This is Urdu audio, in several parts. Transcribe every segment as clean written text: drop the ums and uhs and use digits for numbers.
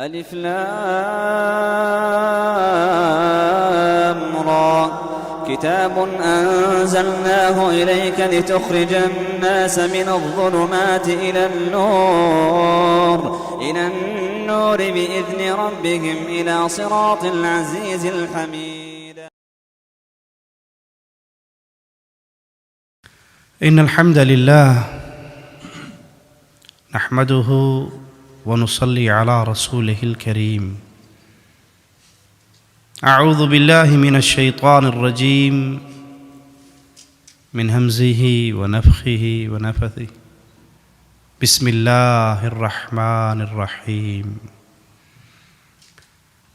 الف لام را كتاب أنزلناه إليك لتخرج الناس من الظلمات إلى النور بإذن ربهم إلى صراط العزيز الحميد. إن الحمد لله نحمده ونصلي على رسوله الكريم. أعوذ بالله من الشيطان الرجيم من همزه ونفخه ونفثه. بسم الله الرحمن الرحيم.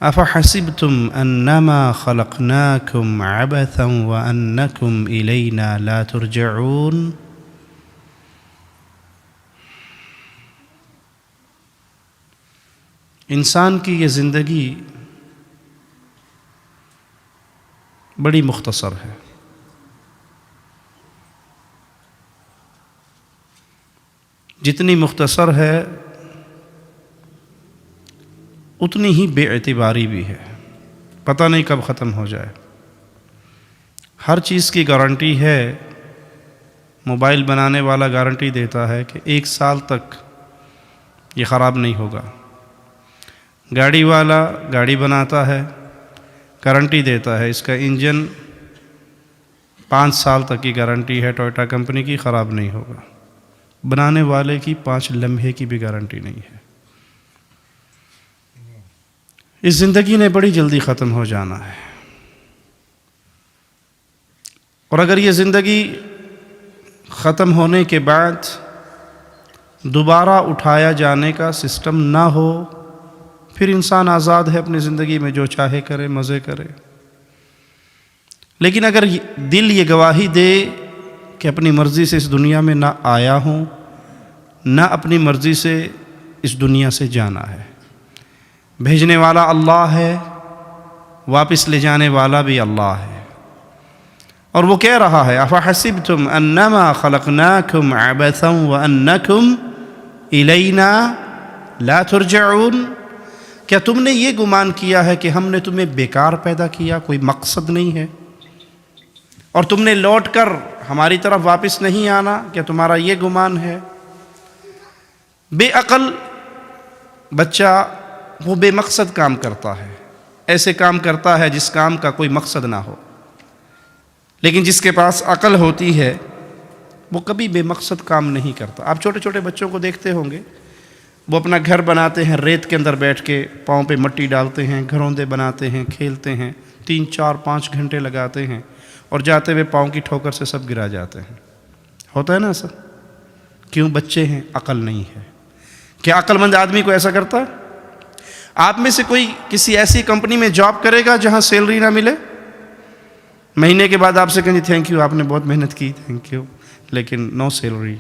أفحسبتم أنما خلقناكم عبثا وأنكم إلينا لا ترجعون. انسان کی یہ زندگی بڑی مختصر ہے. جتنی مختصر ہے اتنی ہی بے اعتباری بھی ہے. پتہ نہیں کب ختم ہو جائے. ہر چیز کی گارنٹی ہے. موبائل بنانے والا گارنٹی دیتا ہے کہ 1 سال تک یہ خراب نہیں ہوگا. گاڑی والا گاڑی بناتا ہے، گارنٹی دیتا ہے اس کا انجن 5 سال تک کی گارنٹی ہے ٹویوٹا کمپنی کی، خراب نہیں ہوگا. بنانے والے کی 5 لمحے کی بھی گارنٹی نہیں ہے. اس زندگی نے بڑی جلدی ختم ہو جانا ہے. اور اگر یہ زندگی ختم ہونے کے بعد دوبارہ اٹھایا جانے کا سسٹم نہ ہو، پھر انسان آزاد ہے اپنی زندگی میں جو چاہے کرے، مزے کرے. لیکن اگر دل یہ گواہی دے کہ اپنی مرضی سے اس دنیا میں نہ آیا ہوں، نہ اپنی مرضی سے اس دنیا سے جانا ہے، بھیجنے والا اللہ ہے، واپس لے جانے والا بھی اللہ ہے. اور وہ کہہ رہا ہے افحسبتم انما خلقناکم عبثا وانکم الینا لا ترجعون. کیا تم نے یہ گمان کیا ہے کہ ہم نے تمہیں بیکار پیدا کیا، کوئی مقصد نہیں ہے، اور تم نے لوٹ کر ہماری طرف واپس نہیں آنا؟ کیا تمہارا یہ گمان ہے؟ بے عقل بچہ وہ بے مقصد کام کرتا ہے، ایسے کام کرتا ہے جس کام کا کوئی مقصد نہ ہو. لیکن جس کے پاس عقل ہوتی ہے وہ کبھی بے مقصد کام نہیں کرتا. آپ چھوٹے چھوٹے بچوں کو دیکھتے ہوں گے، وہ اپنا گھر بناتے ہیں، ریت کے اندر بیٹھ کے پاؤں پہ مٹی ڈالتے ہیں، گھروندے بناتے ہیں، کھیلتے ہیں، 3 4 5 گھنٹے لگاتے ہیں، اور جاتے ہوئے پاؤں کی ٹھوکر سے سب گرا جاتے ہیں. ہوتا ہے نا ایسا؟ کیوں؟ بچے ہیں، عقل نہیں ہے. کیا عقل مند آدمی کو ایسا کرتا ہے؟ آپ میں سے کوئی کسی ایسی کمپنی میں جاب کرے گا جہاں سیلری نہ ملے؟ مہینے کے بعد آپ سے کہیں تھینک یو، آپ نے بہت محنت کی، تھینک یو، لیکن نو سیلری،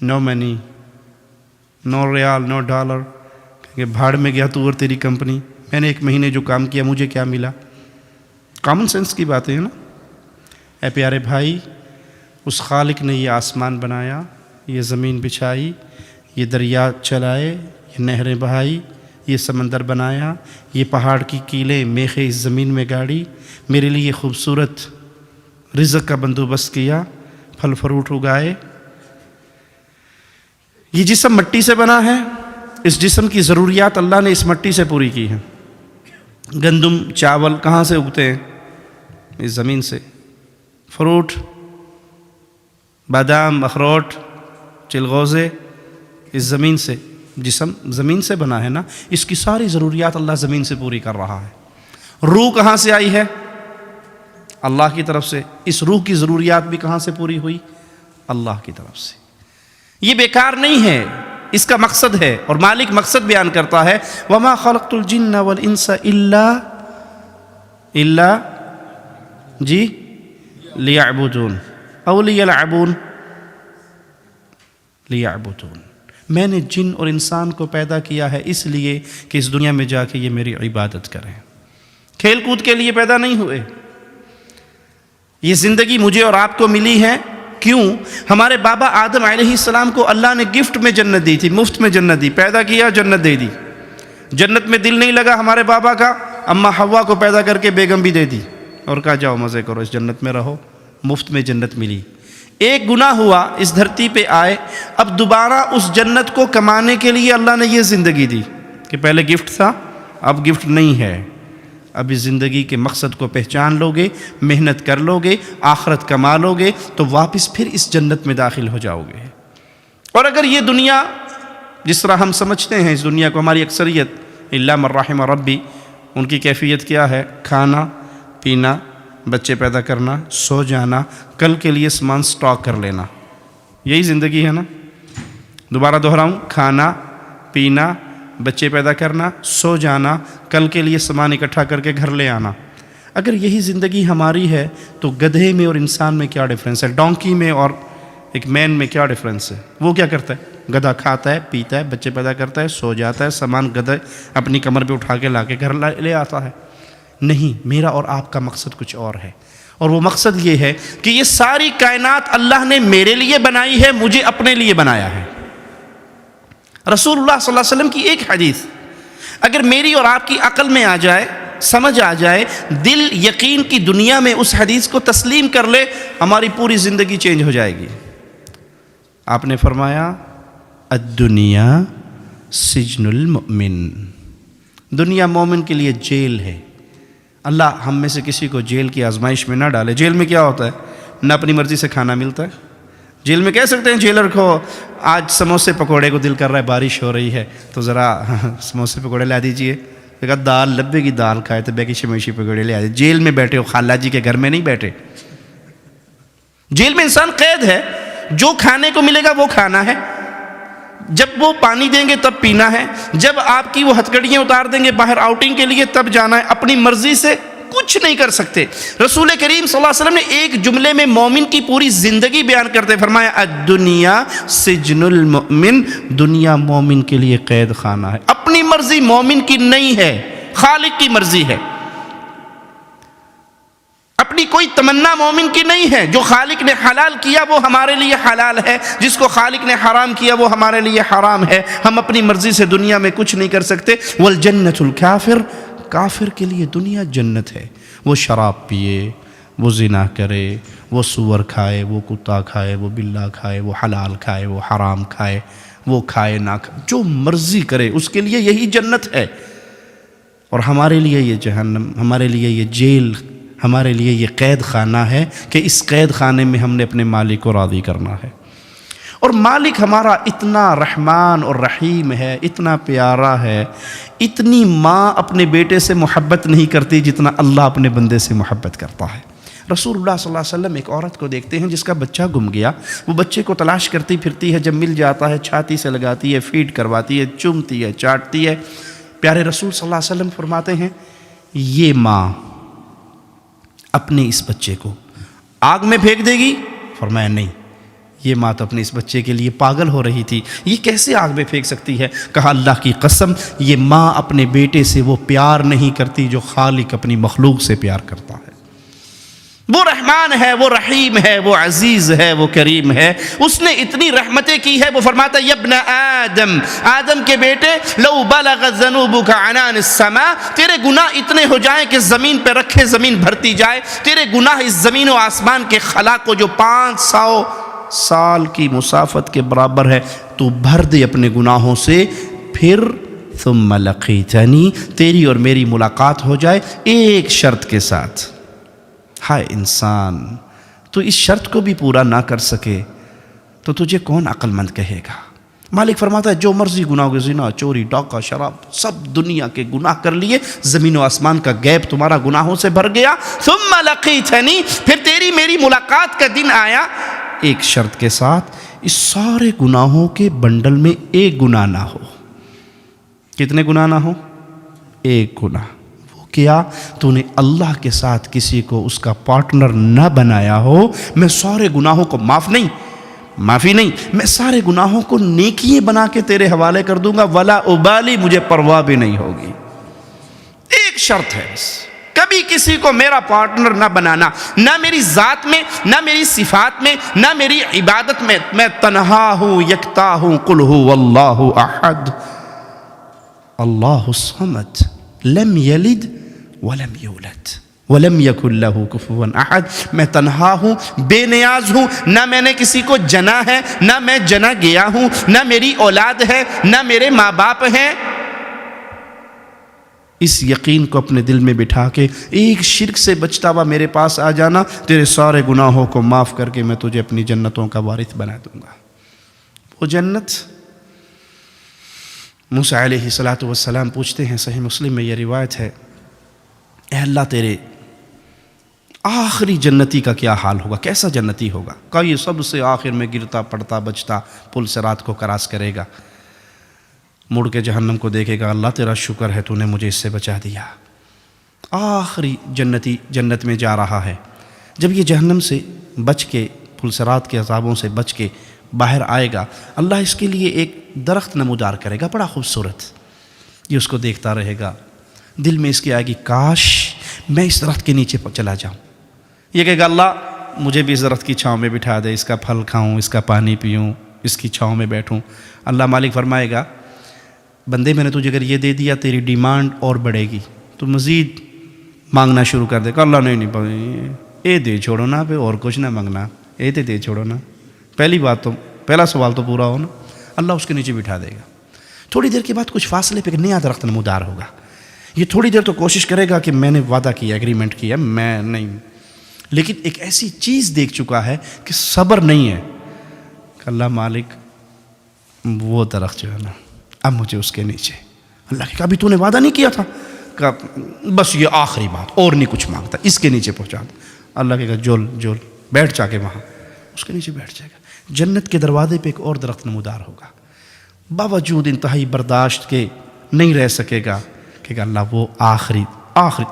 نو منی، نو ریال، نو ڈالر. کہ بھاڑ میں گیا تو اور تیری کمپنی، میں نے 1 مہینے جو کام کیا مجھے کیا ملا؟ کامن سینس کی باتیں ہیں نا. اے پیارے بھائی، اس خالق نے یہ آسمان بنایا، یہ زمین بچھائی، یہ دریا چلائے، یہ نہریں بہائی، یہ سمندر بنایا، یہ پہاڑ کی کیلیں میخیں اس زمین میں گاڑی، میرے لیے خوبصورت رزق کا بندوبست کیا، پھل فروٹ اگائے. یہ جسم مٹی سے بنا ہے، اس جسم کی ضروریات اللہ نے اس مٹی سے پوری کی ہیں. گندم، چاول کہاں سے اگتے ہیں؟ اس زمین سے. فروٹ، بادام، اخروٹ، چلغوزے اس زمین سے. جسم زمین سے بنا ہے نا، اس کی ساری ضروریات اللہ زمین سے پوری کر رہا ہے. روح کہاں سے آئی ہے؟ اللہ کی طرف سے. اس روح کی ضروریات بھی کہاں سے پوری ہوئی؟ اللہ کی طرف سے. یہ بیکار نہیں ہے، اس کا مقصد ہے. اور مالک مقصد بیان کرتا ہے وَمَا خَلَقْتُ الْجِنَّ وَالْإِنسَ إِلَّا جی لِيَعْبُدُونَ أَوْ لِيَلْعَبُونَ لِيَعْبُدُونَ. میں نے جن اور انسان کو پیدا کیا ہے اس لیے کہ اس دنیا میں جا کے یہ میری عبادت کریں. کھیل کود کے لیے پیدا نہیں ہوئے. یہ زندگی مجھے اور آپ کو ملی ہے کیوں؟ ہمارے بابا آدم علیہ السلام کو اللہ نے گفٹ میں جنت دی تھی، مفت میں جنت دی. پیدا کیا، جنت دے دی. جنت میں دل نہیں لگا ہمارے بابا کا، اماں حوا کو پیدا کر کے بیگم بھی دے دی اور کہا جاؤ مزے کرو، اس جنت میں رہو، مفت میں جنت ملی۔ ایک گناہ ہوا، اس دھرتی پہ آئے، اب دوبارہ اس جنت کو کمانے کے لیے اللہ نے یہ زندگی دی کہ پہلے گفٹ تھا، اب گفٹ نہیں ہے، اب اس زندگی کے مقصد کو پہچان لو گے، محنت کر لو گے، آخرت کما لو گے تو واپس پھر اس جنت میں داخل ہو جاؤ گے۔ اور اگر یہ دنیا جس طرح ہم سمجھتے ہیں اس دنیا کو، ہماری اکثریت الا من رحم ربی، ان کی کیفیت کیا ہے؟ کھانا پینا، بچے پیدا کرنا، سو جانا، کل کے لیے سامان سٹاک کر لینا، یہی زندگی ہے نا؟ دوبارہ دہراؤں، کھانا پینا، بچے پیدا کرنا، سو جانا، کل کے لیے سامان اکٹھا کر کے گھر لے آنا۔ اگر یہی زندگی ہماری ہے تو گدھے میں اور انسان میں کیا ڈفرینس ہے؟ ڈونکی میں اور ایک مین میں کیا ڈفرینس ہے؟ وہ کیا کرتا ہے؟ گدھا کھاتا ہے، پیتا ہے، بچے پیدا کرتا ہے، سو جاتا ہے، سامان گدھا اپنی کمر پہ اٹھا کے لا کے گھر لے آتا ہے۔ نہیں، میرا اور آپ کا مقصد کچھ اور ہے، اور وہ مقصد یہ ہے کہ یہ ساری کائنات اللہ نے میرے لیے بنائی ہے، مجھے اپنے لیے بنایا ہے۔ رسول اللہ صلی اللہ علیہ وسلم کی ایک حدیث اگر میری اور آپ کی عقل میں آ جائے، سمجھ آ جائے، دل یقین کی دنیا میں اس حدیث کو تسلیم کر لے، ہماری پوری زندگی چینج ہو جائے گی۔ آپ نے فرمایا الدنیا سجن المؤمن، دنیا مومن کے لیے جیل ہے۔ اللہ ہم میں سے کسی کو جیل کی آزمائش میں نہ ڈالے۔ جیل میں کیا ہوتا ہے؟ نہ اپنی مرضی سے کھانا ملتا ہے۔ جیل میں کہہ سکتے ہیں جیلر کو آج سموسے پکوڑے کو دل کر رہا ہے، بارش ہو رہی ہے تو ذرا سموسے پکوڑے لا دیجئے، کہا دال لبے کی دال کھائے تو بیکی شمیشی پکوڑے لے آئے۔ جیل میں بیٹھے ہو، خالہ جی کے گھر میں نہیں بیٹھے۔ جیل میں انسان قید ہے، جو کھانے کو ملے گا وہ کھانا ہے، جب وہ پانی دیں گے تب پینا ہے، جب آپ کی وہ ہتھکڑیاں اتار دیں گے باہر آؤٹنگ کے لیے تب جانا ہے، اپنی مرضی سے کچھ نہیں کر سکتے۔ رسول کریم صلی اللہ علیہ وسلم نے ایک جملے میں مومن کی پوری زندگی بیان کرتے فرمایا الدنیا سجن المؤمن، دنیا مومن کے لیے قید خانہ ہے۔ اپنی مرضی مومن کی نہیں ہے، خالق کی مرضی ہے۔ اپنی کوئی تمنا مومن کی نہیں ہے، جو خالق نے حلال کیا وہ ہمارے لیے حلال ہے، جس کو خالق نے حرام کیا وہ ہمارے لیے حرام ہے۔ ہم اپنی مرضی سے دنیا میں کچھ نہیں کر سکتے۔ والجنت الکافر، کافر کے لیے دنیا جنت ہے۔ وہ شراب پیے، وہ زنا کرے، وہ سور کھائے، وہ کتا کھائے، وہ بلا کھائے، وہ حلال کھائے، وہ حرام کھائے، وہ کھائے نہ کھائے، جو مرضی کرے اس کے لیے یہی جنت ہے۔ اور ہمارے لیے یہ جہنم، ہمارے لیے یہ جیل، ہمارے لیے یہ قید خانہ ہے کہ اس قید خانے میں ہم نے اپنے مالک کو راضی کرنا ہے۔ اور مالک ہمارا اتنا رحمان اور رحیم ہے، اتنا پیارا ہے، اتنی ماں اپنے بیٹے سے محبت نہیں کرتی جتنا اللہ اپنے بندے سے محبت کرتا ہے۔ رسول اللہ صلی اللہ علیہ وسلم ایک عورت کو دیکھتے ہیں جس کا بچہ گم گیا، وہ بچے کو تلاش کرتی پھرتی ہے، جب مل جاتا ہے چھاتی سے لگاتی ہے، فیڈ کرواتی ہے، چومتی ہے، چاٹتی ہے۔ پیارے رسول صلی اللہ علیہ وسلم فرماتے ہیں یہ ماں اپنے اس بچے کو آگ میں پھینک دے گی؟ فرمایا نہیں، یہ ماں تو اپنے اس بچے کے لیے پاگل ہو رہی تھی، یہ کیسے آگ میں پھینک سکتی ہے؟ کہا اللہ کی قسم، یہ ماں اپنے بیٹے سے وہ پیار نہیں کرتی جو خالق اپنی مخلوق سے پیار کرتا ہے۔ وہ رحمان ہے، وہ رحیم ہے، وہ عزیز ہے، وہ کریم ہے، اس نے اتنی رحمتیں کی ہے۔ وہ فرماتا ہے یا ابن آدم، آدم کے بیٹے، لو بلغ ذنوبک عنان السماء، تیرے گناہ اتنے ہو جائیں کہ زمین پہ رکھے زمین بھرتی جائے، تیرے گناہ اس زمین و آسمان کے خلا کو جو 500 سال کی مسافت کے برابر ہے تو بھر دے اپنے گناہوں سے، پھر ثم لقیتنی، تیری اور میری ملاقات ہو جائے ایک شرط کے ساتھ۔ ہائے انسان، تو اس شرط کو بھی پورا نہ کر سکے تو تجھے کون عقل مند کہے گا؟ مالک فرماتا ہے جو مرضی گناہ کے، زنا، چوری، ڈاکہ، شراب، سب دنیا کے گناہ کر لیے، زمین و آسمان کا گیپ تمہارا گناہوں سے بھر گیا، ثم لقیتنی، پھر تیری میری ملاقات کا دن آیا ایک شرط کے ساتھ، اس سارے گناہوں کے بنڈل میں ایک گناہ نہ ہو۔ کتنے گناہ نہ ہو؟ ایک گناہ۔ وہ کیا؟ تو نے اللہ کے ساتھ کسی کو اس کا پارٹنر نہ بنایا ہو۔ میں سارے گناہوں کو معافی نہیں، میں سارے گناہوں کو نیکیے بنا کے تیرے حوالے کر دوں گا، ولا ابالی، مجھے پرواہ بھی نہیں ہوگی۔ ایک شرط ہے بس، کبھی کسی کو میرا پارٹنر نہ بنانا، نہ میری ذات میں، نہ میری صفات میں، نہ میری عبادت میں۔ میں تنہا ہوں، یکتا ہوں، قل هو اللہ احد۔ اللہ الصمد لم یلد ولم یولد ولم یکن لہ کفوا احد، میں تنہا ہوں، بے نیاز ہوں، نہ میں نے کسی کو جنا ہے، نہ میں جنا گیا ہوں، نہ میری اولاد ہے، نہ میرے ماں باپ ہیں۔ اس یقین کو اپنے دل میں بٹھا کے ایک شرک سے بچتا ہوا میرے پاس آ جانا، تیرے سارے گناہوں کو معاف کر کے میں تجھے اپنی جنتوں کا وارث بنا دوں گا۔ وہ جنت، موسیٰ علیہ السلام پوچھتے ہیں، صحیح مسلم میں یہ روایت ہے، اے اللہ تیرے آخری جنتی کا کیا حال ہوگا، کیسا جنتی ہوگا؟ کہا یہ سب سے آخر میں گرتا پڑتا بچتا پل صراط کو کراس کرے گا، مڑ کے جہنم کو دیکھے گا، اللہ تیرا شکر ہے تو نے مجھے اس سے بچا دیا۔ آخری جنتی جنت میں جا رہا ہے، جب یہ جہنم سے بچ کے، پل صراط کے عذابوں سے بچ کے باہر آئے گا، اللہ اس کے لیے ایک درخت نمودار کرے گا، بڑا خوبصورت۔ یہ اس کو دیکھتا رہے گا، دل میں اس کی آئے گی کاش میں اس درخت کے نیچے چلا جاؤں۔ یہ کہے گا اللہ مجھے بھی اس درخت کی چھاؤں میں بٹھا دے، اس کا پھل کھاؤں، اس کا پانی پیوں، اس کی چھاؤں میں بیٹھوں۔ اللہ مالک فرمائے گا بندے میں نے تجھے اگر یہ دے دیا تیری ڈیمانڈ اور بڑھے گی، تو مزید مانگنا شروع کر دے گا۔ اللہ نہیں اے دے چھوڑو نا، پہ اور کچھ نہ مانگنا، اے دے چھوڑو نا، پہلا سوال تو پورا ہو نا۔ اللہ اس کے نیچے بٹھا دے گا۔ تھوڑی دیر کے بعد کچھ فاصلے پہ ایک نیا درخت نمودار ہوگا۔ یہ تھوڑی دیر تو کوشش کرے گا کہ میں نے وعدہ کیا، ایگریمنٹ کیا، میں نہیں، لیکن ایک ایسی چیز دیکھ چکا ہے کہ صبر نہیں ہے کہ اللہ مالک وہ درخت جو ہے نا اب مجھے اس کے نیچے۔ اللہ کہ ابھی تو نے وعدہ نہیں کیا تھا، کہ بس یہ آخری بات اور نہیں کچھ مانگتا، اس کے نیچے پہنچا دے۔ اللہ کہے گا جول بیٹھ جا کے وہاں، اس کے نیچے بیٹھ جائے گا۔ جنت کے دروازے پہ ایک اور درخت نمودار ہوگا، باوجود انتہائی برداشت کے نہیں رہ سکے گا کہ اللہ وہ آخری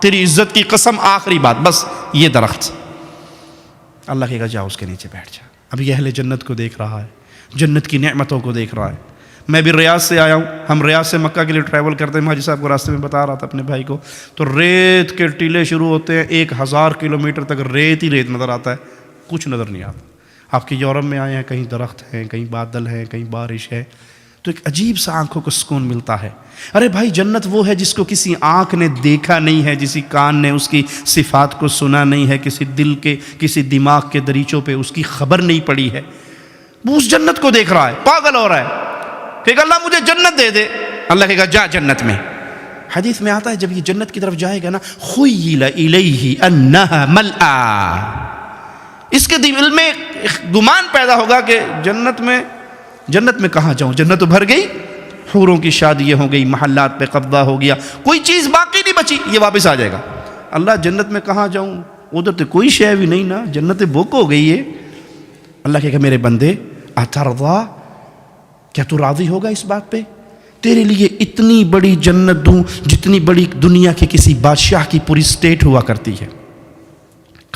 تیری عزت کی قسم آخری بات، بس یہ درخت۔ اللہ کہے گا جاؤ اس کے نیچے بیٹھ جا۔ اب یہ اہل جنت کو دیکھ رہا ہے، جنت کی نعمتوں کو دیکھ رہا ہے۔ میں بھی ریاض سے آیا ہوں، ہم ریاض سے مکہ کے لیے ٹریول کرتے ہیں، حاجی صاحب کو راستے میں بتا رہا تھا اپنے بھائی کو، تو ریت کے ٹیلے شروع ہوتے ہیں، 1000 کلومیٹر تک ریت ہی ریت نظر آتا ہے، کچھ نظر نہیں آتا۔ آپ کے یورپ میں آئے ہیں، کہیں درخت ہیں، کہیں بادل ہیں، کہیں بارش ہے، تو ایک عجیب سا آنکھوں کو سکون ملتا ہے۔ ارے بھائی جنت وہ ہے جس کو کسی آنکھ نے دیکھا نہیں ہے، کسی کان نے اس کی صفات کو سنا نہیں ہے، کسی دماغ کے دریچوں پہ اس کی خبر نہیں پڑی ہے، وہ اس جنت کو دیکھ رہا ہے، پاگل ہو رہا ہے کہ اللہ مجھے جنت دے دے۔ اللہ کہے گا جا جنت میں۔ حدیث میں آتا ہے جب یہ جنت کی طرف جائے گا نا، خیل الیہ انہا ملآ، اس کے دل میں گمان پیدا ہوگا کہ جنت میں کہاں جاؤں، جنت تو بھر گئی، حوروں کی شادیاں ہو گئی، محلات پہ قبضہ ہو گیا، کوئی چیز باقی نہیں بچی، یہ واپس آ جائے گا۔ اللہ جنت میں کہاں جاؤں، ادھر تو کوئی شے بھی نہیں نا، جنت بک ہو گئی ہے۔ اللہ کہے گا میرے بندے اترضا، کیا تو راضی ہوگا اس بات پہ؟ تیرے لیے اتنی بڑی جنت دوں جتنی بڑی دنیا کے کسی بادشاہ کی پوری اسٹیٹ ہوا کرتی ہے۔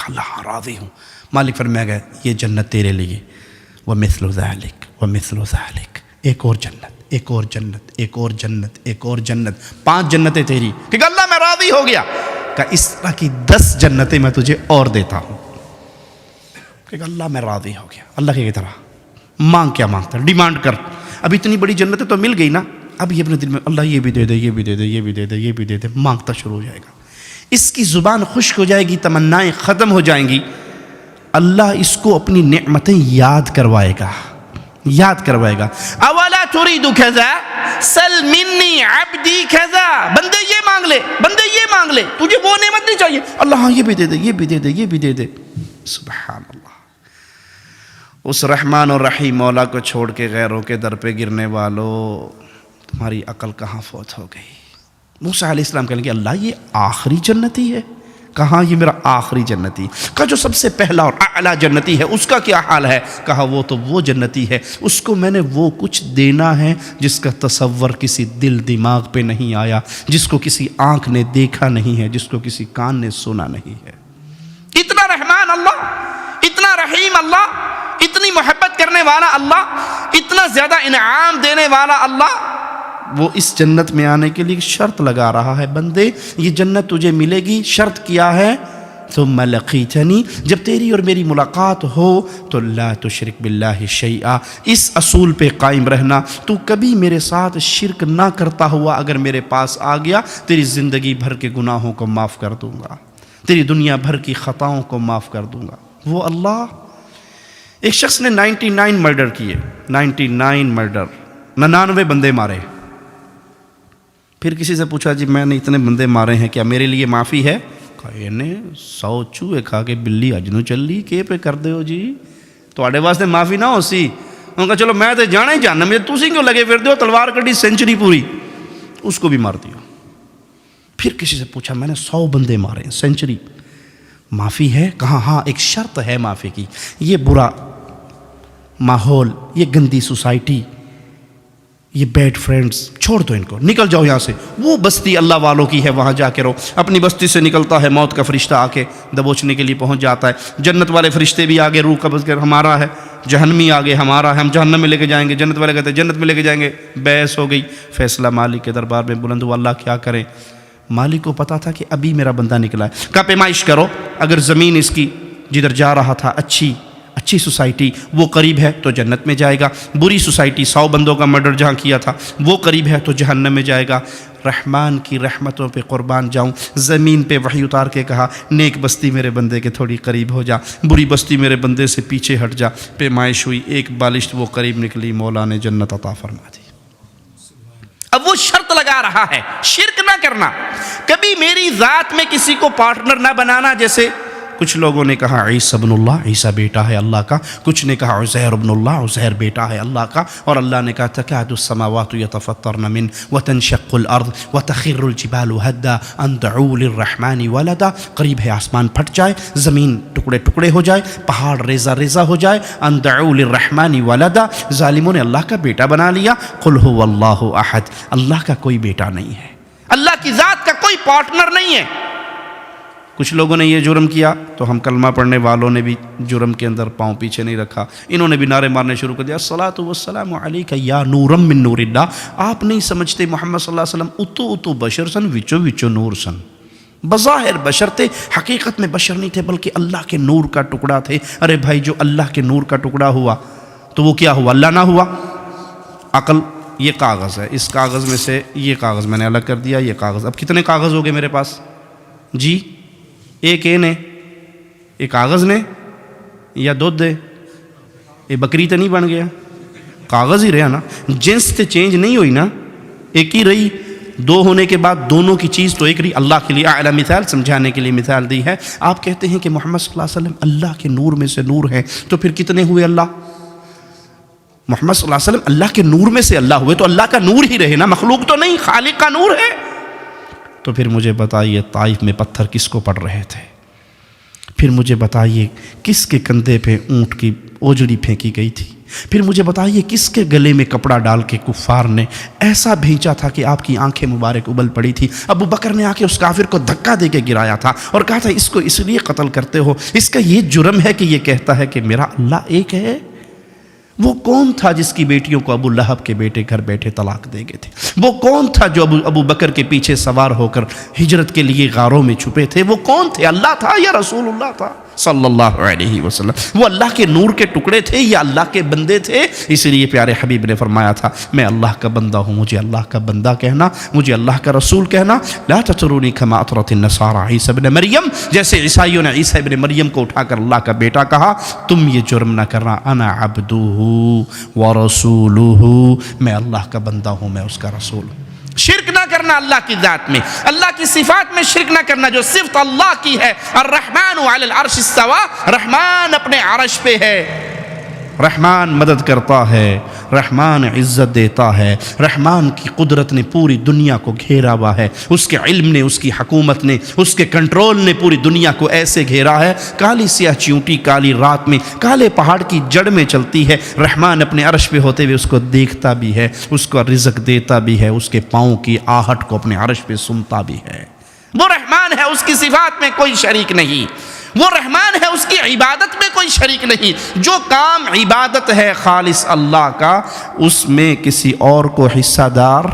اللہ راضی ہوں۔ مالک فرمائے گا یہ جنت تیرے لیے، وَمِثْلُ ذَلِكَ وَمِثْلُ ذَلِكَ، ایک اور جنت، ایک اور جنت، ایک اور جنت، ایک اور جنت، 5 جنتیں تیری۔ کہ اللہ میں راضی ہو گیا، کہ اس طرح کی 10 جنتیں میں تجھے اور دیتا ہوں۔ کہ اللہ میں راضی ہو گیا۔ اللہ کی طرح مانگ، کیا مانگتا ہے، ڈیمانڈ کر۔ اب اتنی بڑی جنتیں تو مل گئی نا، اب یہ اپنے دل میں اللہ یہ بھی دے دے، یہ بھی دے دے، یہ بھی دے دے، یہ بھی دے دے، مانگتا شروع ہو جائے گا۔ اس کی زبان خشک ہو جائے گی، تمنائیں ختم ہو جائیں گی۔ اللہ اس کو اپنی نعمتیں یاد کروائے گا، اولا تريد كذا سل مني عبدی كذا، بندے یہ مانگ لے، بندے یہ مانگ لے، تجھے وہ نعمت نہیں چاہیے، اللہ ہاں یہ بھی دے دے، یہ بھی دے دے، یہ بھی دے دے۔ سبحان اللہ۔ اس رحمان اور رحیم مولا کو چھوڑ کے غیروں کے در پہ گرنے والوں، تمہاری عقل کہاں فوت ہو گئی؟ موسیٰ علیہ السلام کہنے لگے اللہ یہ آخری جنتی ہے؟ کہاں یہ میرا آخری جنتی؟ کہا جو سب سے پہلا اور اعلیٰ جنتی ہے اس کا کیا حال ہے؟ کہا وہ تو وہ جنتی ہے، اس کو میں نے وہ کچھ دینا ہے جس کا تصور کسی دل دماغ پہ نہیں آیا، جس کو کسی آنکھ نے دیکھا نہیں ہے، جس کو کسی کان نے سنا نہیں ہے۔ اتنا رحمان اللہ، اتنا رحیم اللہ، اتنی محبت کرنے والا اللہ، اتنا زیادہ انعام دینے والا اللہ، وہ اس جنت میں آنے کے لیے شرط لگا رہا ہے، بندے یہ جنت تجھے ملے گی، شرط کیا ہے ثم لقیتنی، جب تیری اور میری ملاقات ہو تو لا تشرک باللہ شیئا، اس اصول پہ قائم رہنا تو کبھی میرے ساتھ شرک نہ کرتا ہوا اگر میرے پاس آ گیا، تیری زندگی بھر کے گناہوں کو معاف کر دوں گا، تیری دنیا بھر کی خطاؤں کو معاف کر دوں گا۔ وہ اللہ۔ ایک شخص نے 99 مرڈر کیے، 99 مرڈر، 99 بندے مارے۔ پھر کسی سے پوچھا جی میں نے اتنے بندے مارے ہیں، کیا میرے لیے معافی ہے؟ کہا نے 100 چوہے کھا کے بلی اج نو چلی، کے پہ کر دے ہو جی، تواڈے واسطے معافی نہ ہو سی۔ انہوں نے کہا چلو میں تے جانا ہی جاننا، مجھے تسی کیوں لگے پھر دیو، تلوار کٹی سینچری پوری، اس کو بھی مار دیا۔ پھر کسی سے پوچھا میں نے 100 بندے مارے ہیں، سینچری، معافی ہے؟ کہا ہاں ایک شرط ہے معافی کی، یہ برا ماحول، یہ گندی سوسائٹی، یہ بیڈ فرینڈز چھوڑ دو، ان کو نکل جاؤ یہاں سے، وہ بستی اللہ والوں کی ہے وہاں جا کے رہو۔ اپنی بستی سے نکلتا ہے، موت کا فرشتہ آ کے دبوچنے کے لیے پہنچ جاتا ہے، جنت والے فرشتے بھی آگے روح قبض کر ہمارا ہے، جہنمی آگے ہمارا ہے، ہم جہنم میں لے کے جائیں گے، جنت والے کہتے ہیں جنت میں لے کے جائیں گے۔ بحث ہو گئی، فیصلہ مالک کے دربار میں بلند ہوا، اللہ کیا کریں؟ مالک کو پتا تھا کہ ابھی میرا بندہ نکلا ہے، کہا پیمائش کرو، اگر زمین اس کی جدھر جا رہا تھا اچھی سوسائٹی وہ قریب ہے تو جنت میں جائے گا، بری سوسائٹی 100 بندوں کا مرڈر جہاں کیا تھا وہ قریب ہے تو جہنم میں جائے گا۔ رحمان کی رحمتوں پہ قربان جاؤں، زمین پہ وحی اتار کے کہا نیک بستی میرے بندے کے تھوڑی قریب ہو جا، بری بستی میرے بندے سے پیچھے ہٹ جا۔ پیمائش ہوئی، ایک بالشت وہ قریب نکلی، مولا نے جنت عطا فرما دی۔ اب وہ شرط لگا رہا ہے شرک نہ کرنا، کبھی میری ذات میں کسی کو پارٹنر نہ بنانا۔ جیسے کچھ لوگوں نے کہا عیسیٰ ابن اللہ، عیسیٰ بیٹا ہے اللہ کا، کچھ نے کہا عزیر ابن اللہ، عزیر بیٹا ہے اللہ کا، اور اللہ نے کہا تکاد السماوات یتفطرن من وتنشق الارض وتخر الجبال هدا ان دعوا للرحمن ولدا، قریب ہے آسمان پھٹ جائے، زمین ٹکڑے ٹکڑے ہو جائے، پہاڑ ریزہ ریزہ ہو جائے، ان دعوا للرحمن ولدا، ظالموں نے اللہ کا بیٹا بنا لیا۔ قل هو اللہ احد، اللہ کا کوئی بیٹا نہیں ہے، اللہ کی ذات کا کوئی پارٹنر نہیں ہے۔ کچھ لوگوں نے یہ جرم کیا تو ہم کلمہ پڑھنے والوں نے بھی جرم کے اندر پاؤں پیچھے نہیں رکھا، انہوں نے بھی نعرے مارنے شروع کر دیا الصلاۃ والسلام علیک یا نورا من نور اللہ۔ آپ نہیں سمجھتے محمد صلی اللہ علیہ وسلم اتو اتو بشر سن، وچو وچو نور سن، بظاہر بشر تھے، حقیقت میں بشر نہیں تھے بلکہ اللہ کے نور کا ٹکڑا تھے۔ ارے بھائی جو اللہ کے نور کا ٹکڑا ہوا تو وہ کیا ہوا؟ اللہ نہ ہوا؟ عقل یہ کاغذ ہے، اس کاغذ میں سے یہ کاغذ میں نے الگ کر دیا، یہ کاغذ، اب کتنے کاغذ ہو گئے میرے پاس جی؟ ایک اے نے، ایک کاغذ نے، یا دودھ دے، یہ بکری تو نہیں بن گیا، کاغذ ہی رہا نا، جنس تے چینج نہیں ہوئی نا، ایک ہی رہی۔ دو ہونے کے بعد دونوں کی چیز تو ایک رہی۔ اللہ کے لیے اعلیٰ مثال سمجھانے کے لیے مثال دی ہے۔ آپ کہتے ہیں کہ محمد صلی اللہ علیہ وسلم اللہ کے نور میں سے نور ہیں، تو پھر کتنے ہوئے اللہ؟ محمد صلی اللہ علیہ وسلم اللہ کے نور میں سے اللہ ہوئے تو اللہ کا نور ہی رہے نا، مخلوق تو نہیں، خالق کا نور ہے۔ تو پھر مجھے بتائیے طائف میں پتھر کس کو پڑ رہے تھے؟ پھر مجھے بتائیے کس کے کندھے پہ اونٹ کی اوجڑی پھینکی گئی تھی؟ پھر مجھے بتائیے کس کے گلے میں کپڑا ڈال کے کفار نے ایسا بھینچا تھا کہ آپ کی آنکھیں مبارک ابل پڑی تھی؟ ابو بکر نے آ کے اس کافر کو دھکا دے کے گرایا تھا اور کہا تھا اس کو اس لیے قتل کرتے ہو، اس کا یہ جرم ہے کہ یہ کہتا ہے کہ میرا اللہ ایک ہے۔ وہ کون تھا جس کی بیٹیوں کو ابو لہب کے بیٹے گھر بیٹھے طلاق دے گئے تھے؟ وہ کون تھا جو ابو بکر کے پیچھے سوار ہو کر ہجرت کے لیے غاروں میں چھپے تھے؟ وہ کون تھے؟ اللہ تھا یا رسول اللہ تھا صلی اللہ علیہ وسلم؟ وہ اللہ کے نور کے ٹکڑے تھے یا اللہ کے بندے تھے؟ اس لیے پیارے حبیب نے فرمایا تھا میں اللہ کا بندہ ہوں، مجھے اللہ کا بندہ کہنا، مجھے اللہ کا رسول کہنا۔ لا تطرونی کما اطرت النصارى عیسی ابن مریم، جیسے عیسائیوں نے عیسی ابن مریم کو اٹھا کر اللہ کا بیٹا کہا، تم یہ جرم نہ کرنا۔ انا عبدہ ورسولہ، میں اللہ کا بندہ ہوں، میں اس کا رسول ہوں۔ شرک نہ کرنا اللہ کی ذات میں، اللہ کی صفات میں شرک نہ کرنا جو صفت اللہ کی ہے۔ الرحمن علی العرش استوى، رحمان اپنے عرش پہ ہے، رحمان مدد کرتا ہے، رحمان عزت دیتا ہے، رحمان کی قدرت نے پوری دنیا کو گھیرا ہوا ہے، اس کے علم نے، اس کی حکومت نے، اس کے کنٹرول نے پوری دنیا کو ایسے گھیرا ہے۔ کالی سیاہ چیونٹی کالی رات میں کالے پہاڑ کی جڑ میں چلتی ہے، رحمان اپنے عرش پہ ہوتے ہوئے اس کو دیکھتا بھی ہے، اس کو رزق دیتا بھی ہے، اس کے پاؤں کی آہٹ کو اپنے عرش پہ سنتا بھی ہے۔ وہ رحمان ہے، اس کی صفات میں کوئی شریک نہیں، وہ رحمان ہے، اس کی عبادت میں کوئی شریک نہیں۔ جو کام عبادت ہے خالص اللہ کا، اس میں کسی اور کو حصہ دار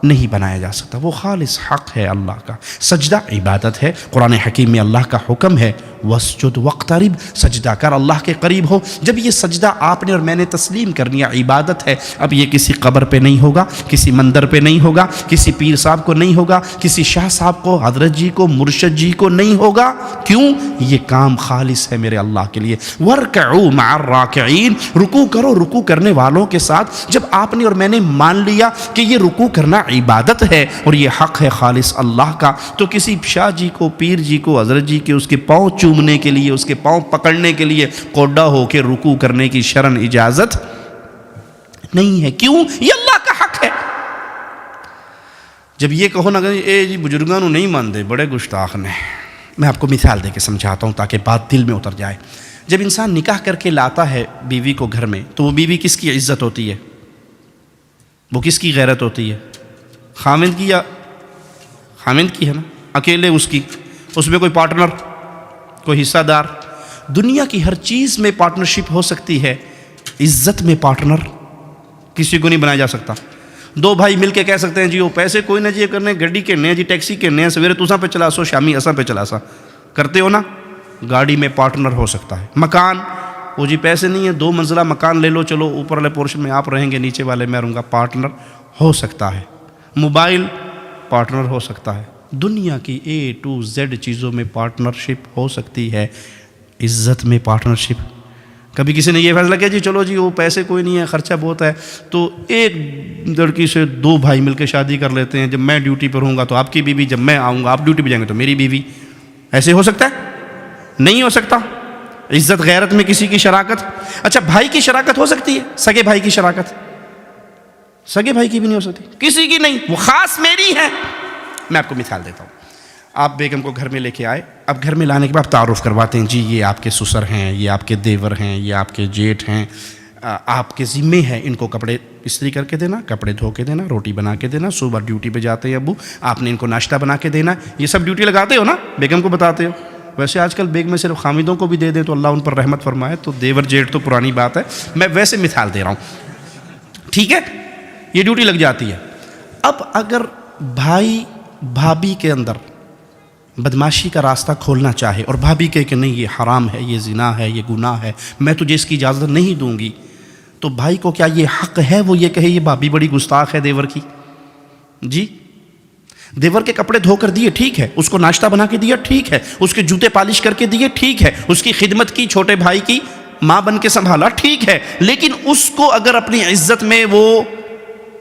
نہیں بنایا جا سکتا، وہ خالص حق ہے اللہ کا۔ سجدہ عبادت ہے، قرآن حکیم میں اللہ کا حکم ہے وَاسْجُدْ وَاقْتَرِبْ، سجدہ کر، اللہ کے قریب ہو۔ جب یہ سجدہ آپ نے اور میں نے تسلیم کر لیا عبادت ہے، اب یہ کسی قبر پہ نہیں ہوگا، کسی مندر پہ نہیں ہوگا، کسی پیر صاحب کو نہیں ہوگا، کسی شاہ صاحب کو، حضرت جی کو، مرشد جی کو نہیں ہوگا۔ کیوں؟ یہ کام خالص ہے میرے اللہ کے لیے۔ وَارْكَعُوا مَعَ الرَّاكِعِينَ، رکوع کرو رکوع کرنے والوں کے ساتھ۔ جب آپ نے اور میں نے مان لیا کہ یہ رکوع کرنا عبادت ہے اور یہ حق ہے خالص اللہ کا، تو کسی شاہ جی کو، پیر جی کو، حضرت جی کے اس کے پاؤں چومنے کے لیے، اس کے پاؤں پکڑنے کے لیے کوڈا ہو کے رکوع کرنے کی شرعن اجازت نہیں ہے۔ کیوں؟ یہ اللہ کا حق ہے۔ جب یہ کہو نا کہ اے جی بزرگانوں نہیں مانتے، بڑے گستاخ نے، میں آپ کو مثال دے کے سمجھاتا ہوں تاکہ بات دل میں اتر جائے۔ جب انسان نکاح کر کے لاتا ہے بیوی کو گھر میں، تو وہ بیوی کس کی عزت ہوتی ہے؟ وہ کس کی غیرت ہوتی ہے؟ خامند کی یا خامند کی ہے نا؟ اکیلے اس کی، اس میں کوئی پارٹنر، کوئی حصہ دار؟ دنیا کی ہر چیز میں پارٹنرشپ ہو سکتی ہے، عزت میں پارٹنر کسی کو نہیں بنایا جا سکتا۔ دو بھائی مل کے کہہ سکتے ہیں جی وہ پیسے کوئی نہ جی کرنے، گڈی کہنے جی، ٹیکسی کہنے، سویرے تساں پہ چلا سو، شامی اساں پہ چلا سا، کرتے ہو نا؟ گاڑی میں پارٹنر ہو سکتا ہے۔ مکان، وہ جی پیسے نہیں ہیں، 2 منزلہ مکان لے لو، چلو اوپر والے پورشن میں آپ رہیں گے، نیچے والے میں رہوں گا، پارٹنر ہو سکتا ہے۔ موبائل پارٹنر ہو سکتا ہے۔ دنیا کی A to Z چیزوں میں پارٹنرشپ ہو سکتی ہے، عزت میں پارٹنرشپ۔ کبھی کسی نے یہ فیصلہ کیا جی چلو جی وہ پیسے کوئی نہیں ہے، خرچہ بہت ہے، تو ایک لڑکی سے 2 بھائی مل کے شادی کر لیتے ہیں، جب میں ڈیوٹی پر ہوں گا تو آپ کی بیوی، جب میں آؤں گا آپ ڈیوٹی پہ جائیں گے تو میری بیوی۔ ایسے ہو سکتا ہے؟ نہیں ہو سکتا۔ عزت غیرت میں کسی کی شراکت۔ اچھا بھائی کی شراکت ہو سکتی ہے، سگے بھائی کی شراکت؟ سگے بھائی کی بھی نہیں ہو سکتی، کسی کی نہیں، وہ خاص میری ہے۔ میں آپ کو مثال دیتا ہوں۔ آپ بیگم کو گھر میں لے کے آئے، اب گھر میں لانے کے بعد تعارف کرواتے ہیں، جی یہ آپ کے سسر ہیں، یہ آپ کے دیور ہیں، یہ آپ کے جیٹھ ہیں، آپ کے ذمے ہے ان کو کپڑے استری کر کے دینا، کپڑے دھو کے دینا، روٹی بنا کے دینا، صبح ڈیوٹی پہ جاتے ہیں ابو، آپ نے ان کو ناشتہ بنا کے دینا۔ یہ سب ڈیوٹی لگاتے ہو نا، بیگم کو بتاتے ہو۔ ویسے آج کل بیگ میں صرف خامدوں کو بھی دے دیں تو اللہ ان پر رحمت فرمائے، تو دیور جیٹھ تو پرانی بات ہے، میں ویسے مثال دے رہا ہوں، ٹھیک ہے؟ یہ ڈیوٹی لگ جاتی ہے۔ اب اگر بھائی بھابھی کے اندر بدماشی کا راستہ کھولنا چاہے اور بھابھی کہے کہ نہیں یہ حرام ہے، یہ زنا ہے، یہ گناہ ہے، میں تجھے اس کی اجازت نہیں دوں گی، تو بھائی کو کیا یہ حق ہے وہ یہ کہے یہ بھابھی بڑی گستاخ ہے دیور کی؟ جی دیور کے کپڑے دھو کر دیے ٹھیک ہے، اس کو ناشتہ بنا کے دیا ٹھیک ہے، اس کے جوتے پالش کر کے دیے ٹھیک ہے، اس کی خدمت کی، چھوٹے بھائی کی ماں بن کے سنبھالا ٹھیک ہے، لیکن اس کو اگر اپنی عزت میں وہ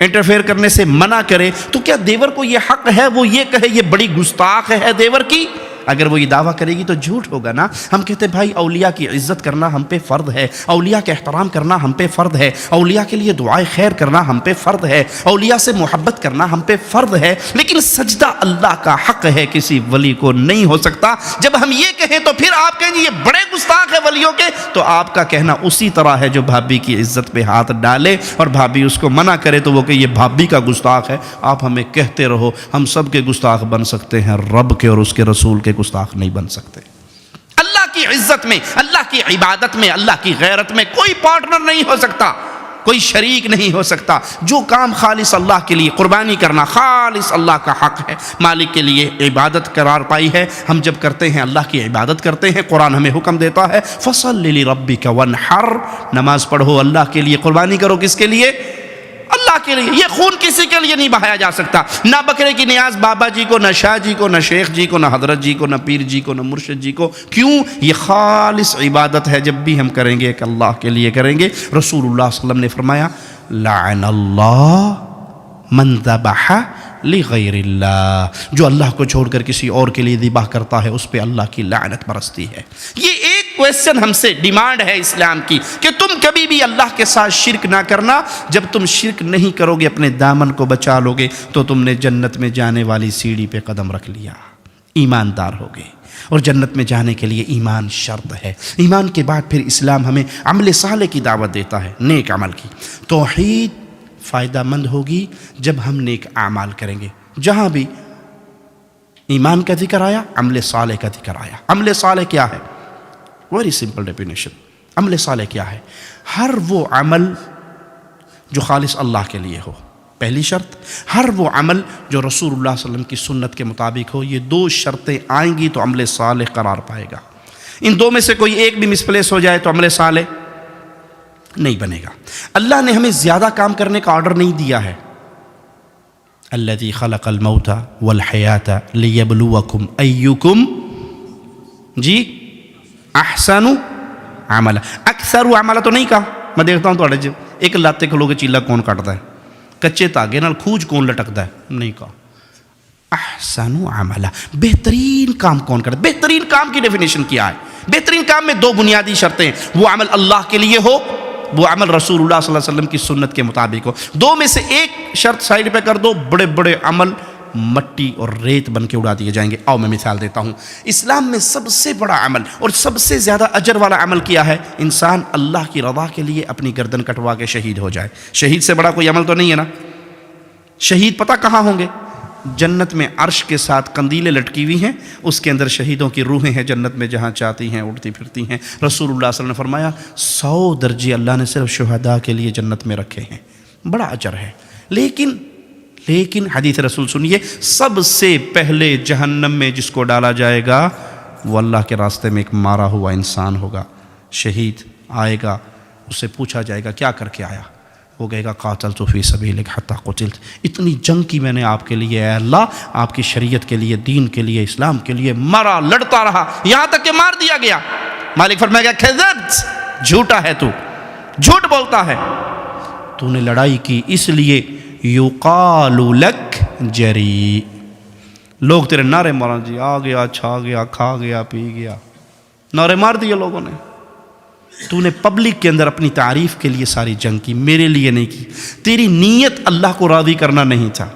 انٹرفیئر کرنے سے منع کرے تو کیا دیور کو یہ حق ہے وہ یہ کہے یہ بڑی گستاخ ہے دیور کی؟ اگر وہ یہ دعویٰ کرے گی تو جھوٹ ہوگا نا۔ ہم کہتے ہیں بھائی اولیاء کی عزت کرنا ہم پہ فرض ہے، اولیاء کا احترام کرنا ہم پہ فرض ہے، اولیاء کے لیے دعائے خیر کرنا ہم پہ فرض ہے، اولیاء سے محبت کرنا ہم پہ فرض ہے، لیکن سجدہ اللہ کا حق ہے، کسی ولی کو نہیں ہو سکتا۔ جب ہم یہ کہیں تو پھر آپ کہیں یہ بڑے گستاخ ہے ولیوں کے، تو آپ کا کہنا اسی طرح ہے جو بھابھی کی عزت پہ ہاتھ ڈالے اور بھابھی اس کو منع کرے تو وہ کہ یہ بھابھی کا گستاخ ہے۔ آپ ہمیں کہتے رہو، ہم سب کے گستاخ بن سکتے ہیں، رب کے اور اس کے رسول کے گستاخ نہیں بن سکتے۔ اللہ کی عزت میں، اللہ کی عبادت میں، اللہ کی غیرت میں کوئی پارٹنر نہیں ہو سکتا، کوئی شریک نہیں ہو سکتا۔ جو کام خالص اللہ کے لیے قربانی کرنا خالص اللہ کا حق ہے، مالک کے لیے عبادت قرار پائی ہے، ہم جب کرتے ہیں اللہ کی عبادت کرتے ہیں، قرآن ہمیں حکم دیتا ہے فَصَلِّ لِرَبِّكَ وَانْحَرْ، نماز پڑھو اللہ کے لیے، قربانی کرو کس کے لیے؟ اللہ کے لیے۔ یہ خون کسی کے لیے نہیں بہایا جا سکتا، نہ بکرے کی نیاز بابا جی کو، نہ شاہ جی کو، نہ شیخ جی کو، نہ حضرت جی کو، نہ پیر جی کو، نہ مرشد جی کو۔ کیوں؟ یہ خالص عبادت ہے، جب بھی ہم کریں گے کہ اللہ کے لیے کریں گے۔ رسول اللہ صلی اللہ علیہ وسلم نے فرمایا لعن اللہ من ذبح لغیر اللہ، جو اللہ کو چھوڑ کر کسی اور کے لیے ذبح کرتا ہے اس پہ اللہ کی لعنت برستی ہے۔ یہ ایک کویسچن ہم سے ڈیمانڈ ہے اسلام کی کہ تم کبھی بھی اللہ کے ساتھ شرک نہ کرنا۔ جب تم شرک نہیں کرو گے، اپنے دامن کو بچا لو گے، تو تم نے جنت میں جانے والی سیڑھی پہ قدم رکھ لیا، ایماندار ہو گئے۔ اور جنت میں جانے کے لیے ایمان شرط ہے۔ ایمان کے بعد پھر اسلام ہمیں عمل صالح کی دعوت دیتا ہے، نیک عمل کی۔ توحید فائدہ مند ہوگی جب ہم نیک اعمال کریں گے۔ جہاں بھی ایمان کا ذکر آیا، عمل صالح کا ذکر آیا۔ عمل صالح کیا ہے؟ Very simple definition. عمل صالح کیا ہے؟ ہر وہ عمل جو خالص اللہ کے لیے ہو، پہلی شرط، ہر وہ عمل جو رسول اللہ صلی اللہ علیہ وسلم کی سنت کے مطابق ہو. یہ 2 شرطیں آئیں گی تو عمل صالح قرار پائے گا. ان 2 میں سے کوئی ایک بھی مسپلیس ہو جائے تو عمل صالح نہیں بنے گا. اللہ نے ہمیں زیادہ کام کرنے کا آرڈر نہیں دیا ہے. الذی خلق الموت والحیات لیبلوکم ایکم جی احسن عملا. اکثر عملا تو نہیں کہا. میں دیکھتا ہوں تو ایک لاتے کھلو کے چیلا کون کٹتا ہے, کچے تاگے نال کھوج کون لٹکتا ہے, نہیں کہا. احسن عملا, بہترین کام کون کرتا ہے. بہترین کام کی ڈیفینیشن کیا ہے؟ بہترین کام میں 2 بنیادی شرطیں ہیں. وہ عمل اللہ کے لیے ہو, وہ عمل رسول اللہ صلی اللہ علیہ وسلم کی سنت کے مطابق ہو. 2 میں سے ایک شرط سائڈ پہ کر دو, بڑے بڑے عمل مٹی اور ریت بن کے اڑا دیے جائیں گے. آؤ میں مثال دیتا ہوں. اسلام میں سب سے بڑا عمل اور سب سے زیادہ اجر والا عمل کیا ہے؟ انسان اللہ کی رضا کے لیے اپنی گردن کٹوا کے شہید ہو جائے. شہید سے بڑا کوئی عمل تو نہیں ہے نا. شہید پتہ کہاں ہوں گے؟ جنت میں عرش کے ساتھ قندیلیں لٹکی ہوئی ہیں, اس کے اندر شہیدوں کی روحیں ہیں جنت میں, جہاں چاہتی ہیں اڑتی پھرتی ہیں. رسول اللہ صلی اللہ علیہ وسلم نے فرمایا 100 درجے اللہ نے صرف شہداء کے لیے جنت میں رکھے ہیں. بڑا اجر ہے. لیکن حدیث رسول سنیے, سب سے پہلے جہنم میں جس کو ڈالا جائے گا وہ اللہ کے راستے میں ایک مارا ہوا انسان ہوگا. شہید آئے گا, اس سے پوچھا جائے گا کیا کر کے آیا؟ وہ کہے گا قاتلت فی سبیلک حتی قتلت. اتنی جنگ کی میں نے آپ کے لیے, اے اللہ آپ کی شریعت کے لیے, دین کے لیے, اسلام کے لیے مرا, لڑتا رہا, یہاں تک کہ مار دیا گیا. مالک فرمائے گا کذبت, جھوٹا ہے تو, جھوٹ بولتا ہے, تو نے لڑائی کی اس لیے یقال لک جری. لوگ تیرے نعرے مارا, جی آ گیا, چھا گیا, کھا گیا, پی گیا, نعرے مار دیے لوگوں نے. تو نے پبلک کے اندر اپنی تعریف کے لیے ساری جنگ کی, میرے لیے نہیں کی. تیری نیت اللہ کو راضی کرنا نہیں تھا.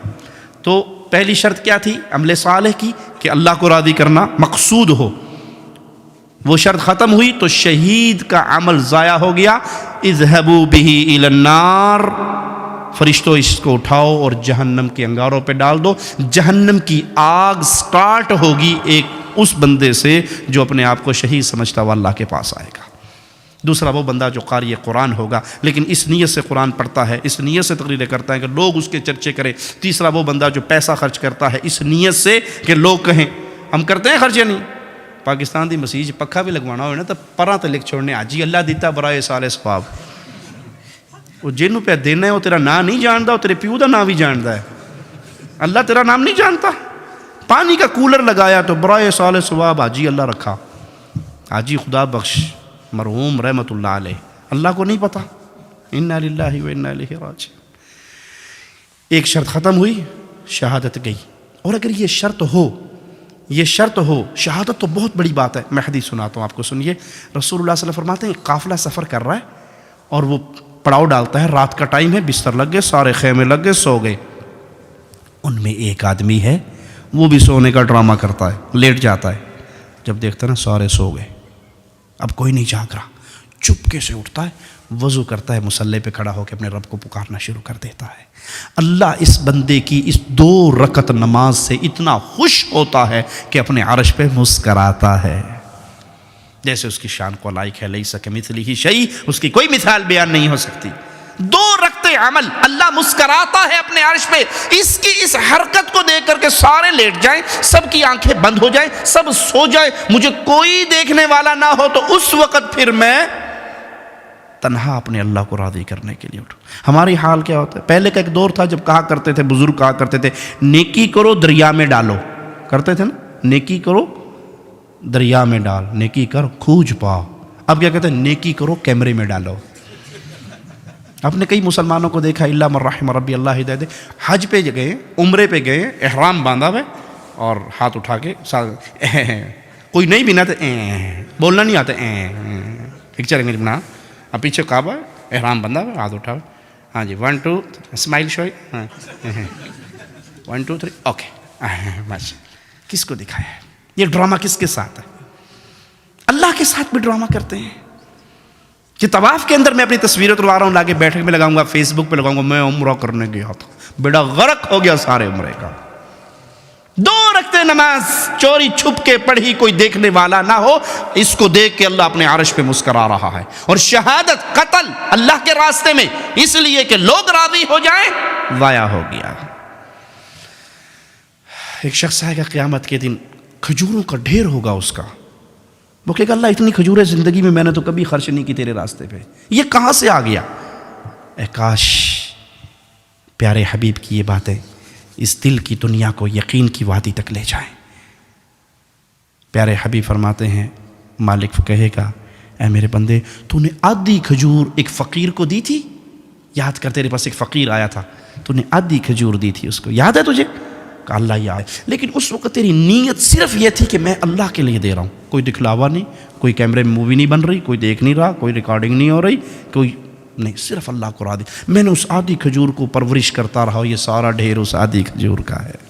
تو پہلی شرط کیا تھی عمل صالح کی؟ کہ اللہ کو راضی کرنا مقصود ہو. وہ شرط ختم ہوئی تو شہید کا عمل ضائع ہو گیا. اذهبوا به الى النار, فرشتوں اس کو اٹھاؤ اور جہنم کے انگاروں پہ ڈال دو. جہنم کی آگ سٹارٹ ہوگی ایک اس بندے سے جو اپنے آپ کو شہید سمجھتا ہوا اللہ کے پاس آئے گا. دوسرا وہ بندہ جو قاری قرآن ہوگا لیکن اس نیت سے قرآن پڑھتا ہے, اس نیت سے تقریریں کرتا ہے کہ لوگ اس کے چرچے کریں. تیسرا وہ بندہ جو پیسہ خرچ کرتا ہے اس نیت سے کہ لوگ کہیں. ہم کرتے ہیں خرچ یا نہیں؟ پاکستان دی مسیح پکھا بھی لگوانا ہوئے نا تو پراں تے لکھ چھوڑنے آجی اللہ دیتا برائے سال ثواب. وہ جنوں پہ دینا ہے وہ تیرا نام نہیں جانتا, وہ تیرے پیو دا نام بھی جانتا ہے. اللہ تیرا نام نہیں جانتا. پانی کا کولر لگایا تو برائے سال ثواب حاجی اللہ رکھا. حاجی خدا بخش مرحوم رحمت اللہ علیہ, اللہ کو نہیں پتا. انا للہ و انا الیہ راجعون. ایک شرط ختم ہوئی, شہادت گئی. اور اگر یہ شرط ہو, شہادت تو بہت بڑی بات ہے. میں حدیث سناتا ہوں آپ کو, سنیے. رسول اللہ صلی اللہ علیہ وسلم فرماتے ہیں قافلہ سفر کر رہا ہے اور وہ پڑاؤ ڈالتا ہے, رات کا ٹائم ہے, بستر لگ گئے, سارے خیمے لگ گئے, سو گئے. ان میں ایک آدمی ہے وہ بھی سونے کا ڈرامہ کرتا ہے, لیٹ جاتا ہے. جب دیکھتا ہے نا سارے سو گئے, اب کوئی نہیں جاگ رہا, چپکے سے اٹھتا ہے, وضو کرتا ہے, مصلی پہ کھڑا ہو کے اپنے رب کو پکارنا شروع کر دیتا ہے. اللہ اس بندے کی اس 2 رکعت نماز سے اتنا خوش ہوتا ہے کہ اپنے عرش پہ مسکراتا ہے. جیسے اس کی شان کو لائق ہے, لیس کمثلہ شیء, اس کی کوئی مثال بیان نہیں ہو سکتی. 2 رکعت عمل, اللہ مسکراتا ہے اپنے عرش پہ. اس کی اس حرکت کو دیکھ کر کے سارے لیٹ جائیں, سب کی آنکھیں بند ہو جائیں, سب سو جائیں, مجھے کوئی دیکھنے والا نہ ہو, تو اس وقت پھر میں تنہا اپنے اللہ کو راضی کرنے کے لیے اٹھوں. ہماری حال کیا ہوتا ہے؟ پہلے کا ایک دور تھا جب کہا کرتے تھے, بزرگ کہا کرتے تھے, نیکی کرو دریا میں ڈالو. کرتے تھے نا, نیکی کرو دریا میں ڈال, نیکی کر کھوج پاؤ. اب کیا کہتے ہیں؟ نیکی کرو کیمرے میں ڈالو. آپ نے کئی مسلمانوں کو دیکھا, اللہ من رحم ربی اللہ ہدایت, حج پہ گئے, عمرے پہ گئے, احرام باندھا ہوئے اور ہاتھ اٹھا کے کوئی نہیں بھی نہ بولنا نہیں آتا, پکچر انگلش بنا, اب پیچھے کعبہ, احرام بندھا ہوا, ہاتھ اٹھا ہوئے, ہاں جی 1 2 اسمائل شو, 1 2 3 اوکے. بس کس کو دکھایا ہے یہ ڈرامہ؟ کس کے ساتھ ہے؟ اللہ کے ساتھ بھی ڈرامہ کرتے ہیں. کہ طواف کے اندر میں اپنی تصویریں تلوا رہا ہوں, لا کے بیٹھک میں لگاؤں گا, فیس بک پہ لگاؤں گا, میں عمرہ کرنے گیا تھا, بیڑا غرق ہو گیا سارے عمرے کا. 2 رکعت نماز چوری چھپ کے پڑھی, کوئی دیکھنے والا نہ ہو, اس کو دیکھ کے اللہ اپنے عرش پہ مسکرا رہا ہے. اور شہادت قتل اللہ کے راستے میں اس لیے کہ لوگ راضی ہو جائیں, ضائع ہو گیا۔ ایک شخص آئے گا قیامت کے دن، کھجوروں کا ڈھیر ہوگا اس کا، وہ کہے گا اللہ اتنی کھجوریں زندگی میں نے تو کبھی خرچ نہیں کی تیرے راستے پہ، یہ کہاں سے آ گیا؟ اے کاش پیارے حبیب کی یہ باتیں اس دل کی دنیا کو یقین کی وادی تک لے جائیں۔ پیارے حبیب فرماتے ہیں، مالک کہے گا اے میرے بندے تو نے آدھی کھجور ایک فقیر کو دی تھی، یاد کر تیرے پاس ایک فقیر آیا تھا، تو نے آدھی کھجور دی تھی اس کو، یاد ہے تجھے؟ کہ اللہ یاد ہے، لیکن اس وقت تیری نیت صرف یہ تھی کہ میں اللہ کے لیے دے رہا ہوں، کوئی دکھلاوا نہیں، کوئی کیمرے میں مووی نہیں بن رہی، کوئی دیکھ نہیں رہا، کوئی ریکارڈنگ نہیں ہو رہی، کوئی نہیں، صرف اللہ کو راضی۔ میں نے اس آدھی کھجور کو پرورش کرتا رہا، یہ سارا ڈھیر اس آدھی کھجور کا ہے۔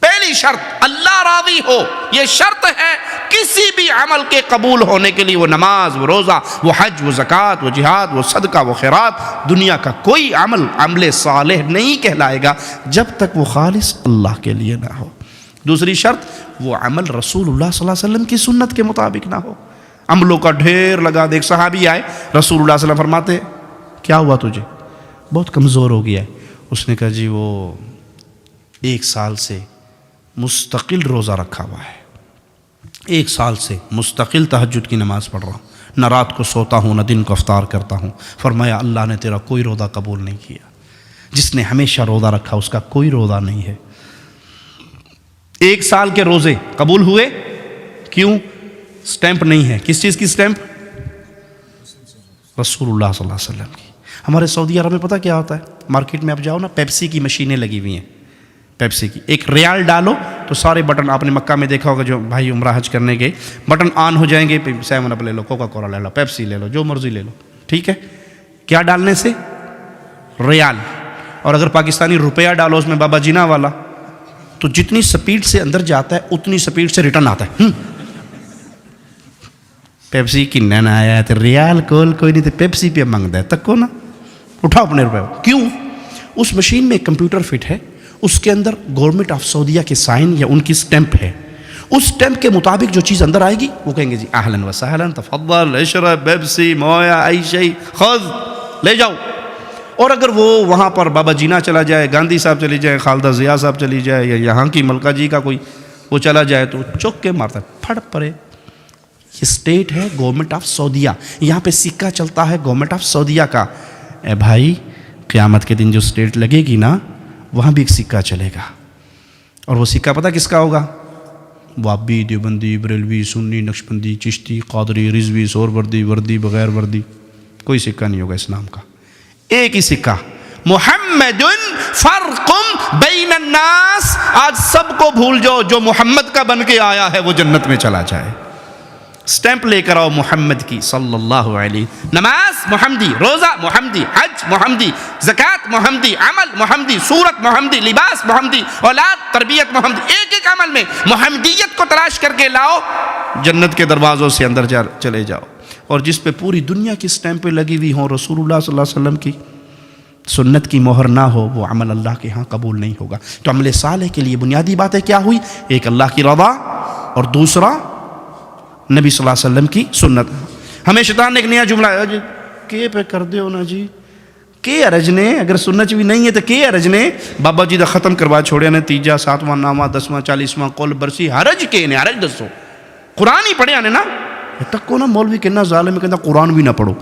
پہلی شرط اللہ راضی ہو، یہ شرط ہے کسی بھی عمل کے قبول ہونے کے لیے، وہ نماز، وہ روزہ، وہ حج، وہ زکوٰۃ، وہ جہاد، وہ صدقہ، وہ خیرات، دنیا کا کوئی عمل صالح نہیں کہلائے گا جب تک وہ خالص اللہ کے لیے نہ ہو۔ دوسری شرط، وہ عمل رسول اللہ صلی اللہ علیہ وسلم کی سنت کے مطابق نہ ہو۔ عملوں کا ڈھیر لگا دے، ایک صحابی آئے، رسول اللہ صلی اللہ علیہ وسلم فرماتے کیا ہوا تجھے؟ بہت کمزور ہو گیا ہے۔ اس نے کہا جی وہ 1 سال سے مستقل روزہ رکھا ہوا ہے، 1 سال سے مستقل تہجد کی نماز پڑھ رہا ہوں، نہ رات کو سوتا ہوں نہ دن کو افطار کرتا ہوں۔ فرمایا اللہ نے تیرا کوئی روزہ قبول نہیں کیا، جس نے ہمیشہ روزہ رکھا اس کا کوئی روزہ نہیں ہے۔ 1 سال کے روزے قبول ہوئے، کیوں؟ سٹیمپ نہیں ہے، کس چیز کی سٹیمپ؟ رسول اللہ صلی اللہ علیہ وسلم کی۔ ہمارے سعودی عرب میں پتہ کیا ہوتا ہے؟ مارکیٹ میں آپ جاؤ نا، پیپسی کی مشینیں لگی ہوئی ہیں، پیپسی کی، 1 ریال ڈالو تو سارے بٹن، آپ نے مکہ میں دیکھا ہوگا جو بھائی عمرہ حج کرنے گئے، بٹن آن ہو جائیں گے، 7 اپ لے لو، کوکا کولا لے لو، پیپسی لے لو، جو مرضی لے لو، ٹھیک ہے؟ کیا ڈالنے سے؟ ریال۔ اور اگر پاکستانی روپیہ ڈالو اس میں بابا جینا والا، تو جتنی سپیڈ سے اندر جاتا ہے اتنی سپیڈ سے ریٹرن آتا ہے۔ پیپسی کی نہ آیا تو ریال کول کوئی نہیں، تو پیپسی پہ مانگتا ہے، تکو نا، اٹھاؤ اپنے روپے۔ کیوں؟ اس مشین میں ایک کمپیوٹر فٹ ہے، اس کے اندر گورنمنٹ آف سعودیہ کے سائن یا ان کی سٹیمپ ہے، اس سٹیمپ کے مطابق جو چیز اندر آئے گی وہ کہیں گے جی اہلاً و سہلاً، تفضل اشرب پیپسی مویا ای شیء خذ، لے جاؤ۔ اور اگر وہ وہاں پر بابا جینا چلا جائے، گاندھی صاحب چلی جائے، خالدہ ضیاء صاحب چلی جائے، یا یہاں کی ملکہ جی کا کوئی وہ چلا جائے، تو چوک کے مارتا ہے، پھڑ پڑے۔ یہ سٹیٹ ہے گورنمنٹ آف سعودیہ، یہاں پہ سکہ چلتا ہے گورنمنٹ آف سعودیہ کا۔ اے بھائی قیامت کے دن جو سٹیٹ لگے گی نا، وہاں بھی ایک سکہ چلے گا، اور وہ سکہ پتہ کس کا ہوگا؟ وابی، دیوبندی، بریلوی، سنی، نقشبندی، چشتی، قادری، رضوی، سہروردی، وردی، بغیر وردی، کوئی سکہ نہیں ہوگا اسلام کا، ایک ہی سکہ، محمد فرق بین الناس۔ آج سب کو بھول جاؤ، جو محمد کا بن کے آیا ہے وہ جنت میں چلا جائے۔ سٹیمپ لے کر آؤ محمد کی صلی اللہ علیہ، نماز محمدی، روزہ محمدی، حج محمدی، زکوٰۃ محمدی، عمل محمدی، صورت محمدی، لباس محمدی، اولاد تربیت محمدی، ایک عمل میں محمدیت کو تلاش کر کے لاؤ، جنت کے دروازوں سے اندر چلے جاؤ۔ اور جس پہ پوری دنیا کی سٹیمپیں لگی ہوئی ہوں، رسول اللہ صلی اللہ علیہ وسلم کی سنت کی مہر نہ ہو، وہ عمل اللہ کے ہاں قبول نہیں ہوگا۔ تو عمل صالح کے لیے بنیادی باتیں کیا ہوئی؟ ایک اللہ کی رضا، اور دوسرا نبی صلی اللہ علیہ وسلم کی سنت۔ ہمیں شیطان نے ایک نیا جملہ ہے جی، کے پہ کر دیو نا جی، کے ارج نے، اگر سنت بھی نہیں ہے تو کے ارج نے، بابا جی دا ختم کروا چھوڑیا نے، 3 7واں 9واں 10واں 40واں قول برسی، حرج کے نے، حرج دسو، قرآن ہی پڑھیا نے نا، تک کو نا مولوی کہنا ظالم کہنا قرآن بھی نہ پڑھو۔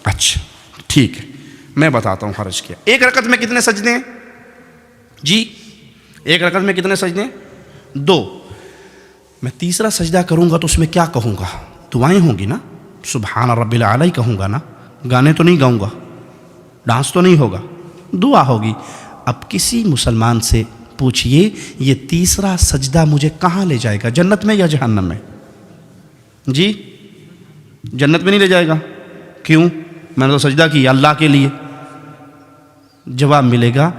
اچھا ٹھیک ہے، میں بتاتا ہوں حرج کیا۔ 1 رکعت میں کتنے سجدے ہیں جی؟ 1 رکعت میں کتنے سجدے ہیں؟ 2۔ میں تیسرا سجدہ کروں گا تو اس میں کیا کہوں گا؟ دعائیں ہوں گی نا، سبحان رب العلی کہوں گا نا، گانے تو نہیں گاؤں گا، ڈانس تو نہیں ہوگا، دعا ہوگی۔ اب کسی مسلمان سے پوچھئے یہ تیسرا سجدہ مجھے کہاں لے جائے گا، جنت میں یا جہنم میں؟ جی جنت میں نہیں لے جائے گا، کیوں؟ میں نے تو سجدہ کیا اللہ کے لیے۔ جواب ملے گا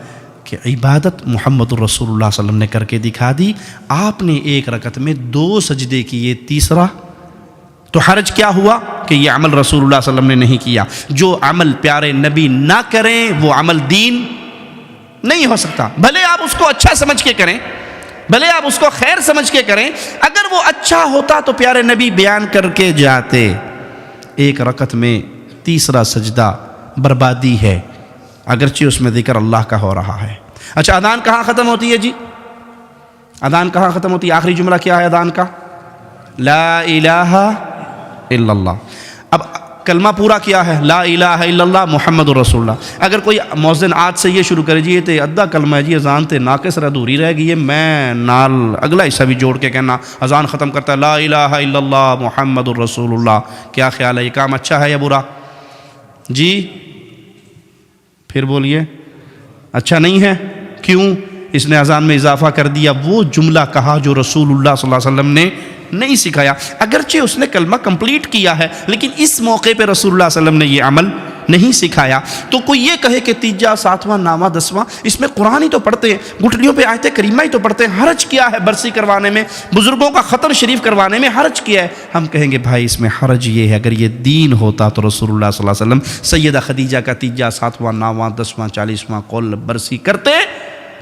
کہ عبادت محمد الرسول اللہ صلی اللہ علیہ وسلم نے کر کے دکھا دی، آپ نے 1 رکعت میں 2 سجدے کیے، تیسرا تو حرج کیا ہوا کہ یہ عمل رسول اللہ صلی اللہ علیہ وسلم نے نہیں کیا۔ جو عمل پیارے نبی نہ کریں وہ عمل دین نہیں ہو سکتا، بھلے آپ اس کو اچھا سمجھ کے کریں، بھلے آپ اس کو خیر سمجھ کے کریں، اگر وہ اچھا ہوتا تو پیارے نبی بیان کر کے جاتے۔ 1 رکعت میں تیسرا سجدہ بربادی ہے، اگرچہ اس میں ذکر اللہ کا ہو رہا ہے۔ اچھا اذان کہاں ختم ہوتی ہے جی؟ اذان کہاں ختم ہوتی ہے؟ آخری جملہ کیا ہے اذان کا؟ لا الہ الا اللہ۔ اب کلمہ پورا کیا ہے؟ لا الہ الا اللہ محمد رسول اللہ۔ اگر کوئی مؤذن آج سے یہ شروع کرے جی یہ تے ادھا کلمہ ہے جی، اذان تے ناقص ادھوری رہ گئی ہے، میں نال اگلا حصہ بھی جوڑ کے کہنا اذان ختم کرتا ہے لا الہ الا اللہ محمد رسول اللہ، کیا خیال ہے یہ کام اچھا ہے یا برا؟ جی پھر بولیے اچھا نہیں ہے، کیوں؟ اس نے اذان میں اضافہ کر دیا، وہ جملہ کہا جو رسول اللہ صلی اللہ علیہ وسلم نے نہیں سکھایا۔ اگرچہ اس نے کلمہ کمپلیٹ کیا ہے لیکن اس موقع پہ رسول اللہ صلی اللہ علیہ وسلم نے یہ عمل نہیں سکھایا۔ تو کوئی یہ کہے کہ تیجا، ساتواں، نامہ، دسواں، اس میں قرآن ہی تو پڑھتے ہیں، گھٹنیوں پہ آیت کریمہ ہی تو پڑھتے ہیں، حرج کیا ہے برسی کروانے میں، بزرگوں کا خطر شریف کروانے میں حرج کیا ہے؟ ہم کہیں گے بھائی اس میں حرج یہ ہے، اگر یہ دین ہوتا تو رسول اللہ صلی اللہ علیہ وسلم سیدہ خدیجہ کا تیجا، ساتواں، نامہ، دسواں، 40واں قول برسی کرتے،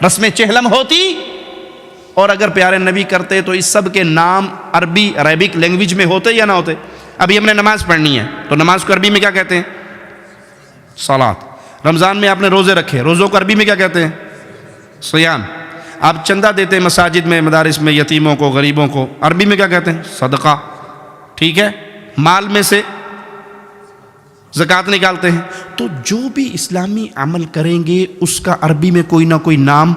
رسم چہلم ہوتی، اور اگر پیارے نبی کرتے تو اس سب کے نام عربی عربک لینگویج میں ہوتے یا نہ ہوتے؟ ابھی ہم نے نماز پڑھنی ہے تو نماز کو عربی میں کیا کہتے ہیں؟ صلاۃ۔ رمضان میں آپ نے روزے رکھے، روزوں کو عربی میں کیا کہتے ہیں؟ صیام۔ آپ چندہ دیتے ہیں مساجد میں، مدارس میں، یتیموں کو، غریبوں کو، عربی میں کیا کہتے ہیں؟ صدقہ۔ ٹھیک ہے، مال میں سے زکوٰۃ نکالتے ہیں۔ تو جو بھی اسلامی عمل کریں گے اس کا عربی میں کوئی نہ کوئی نام،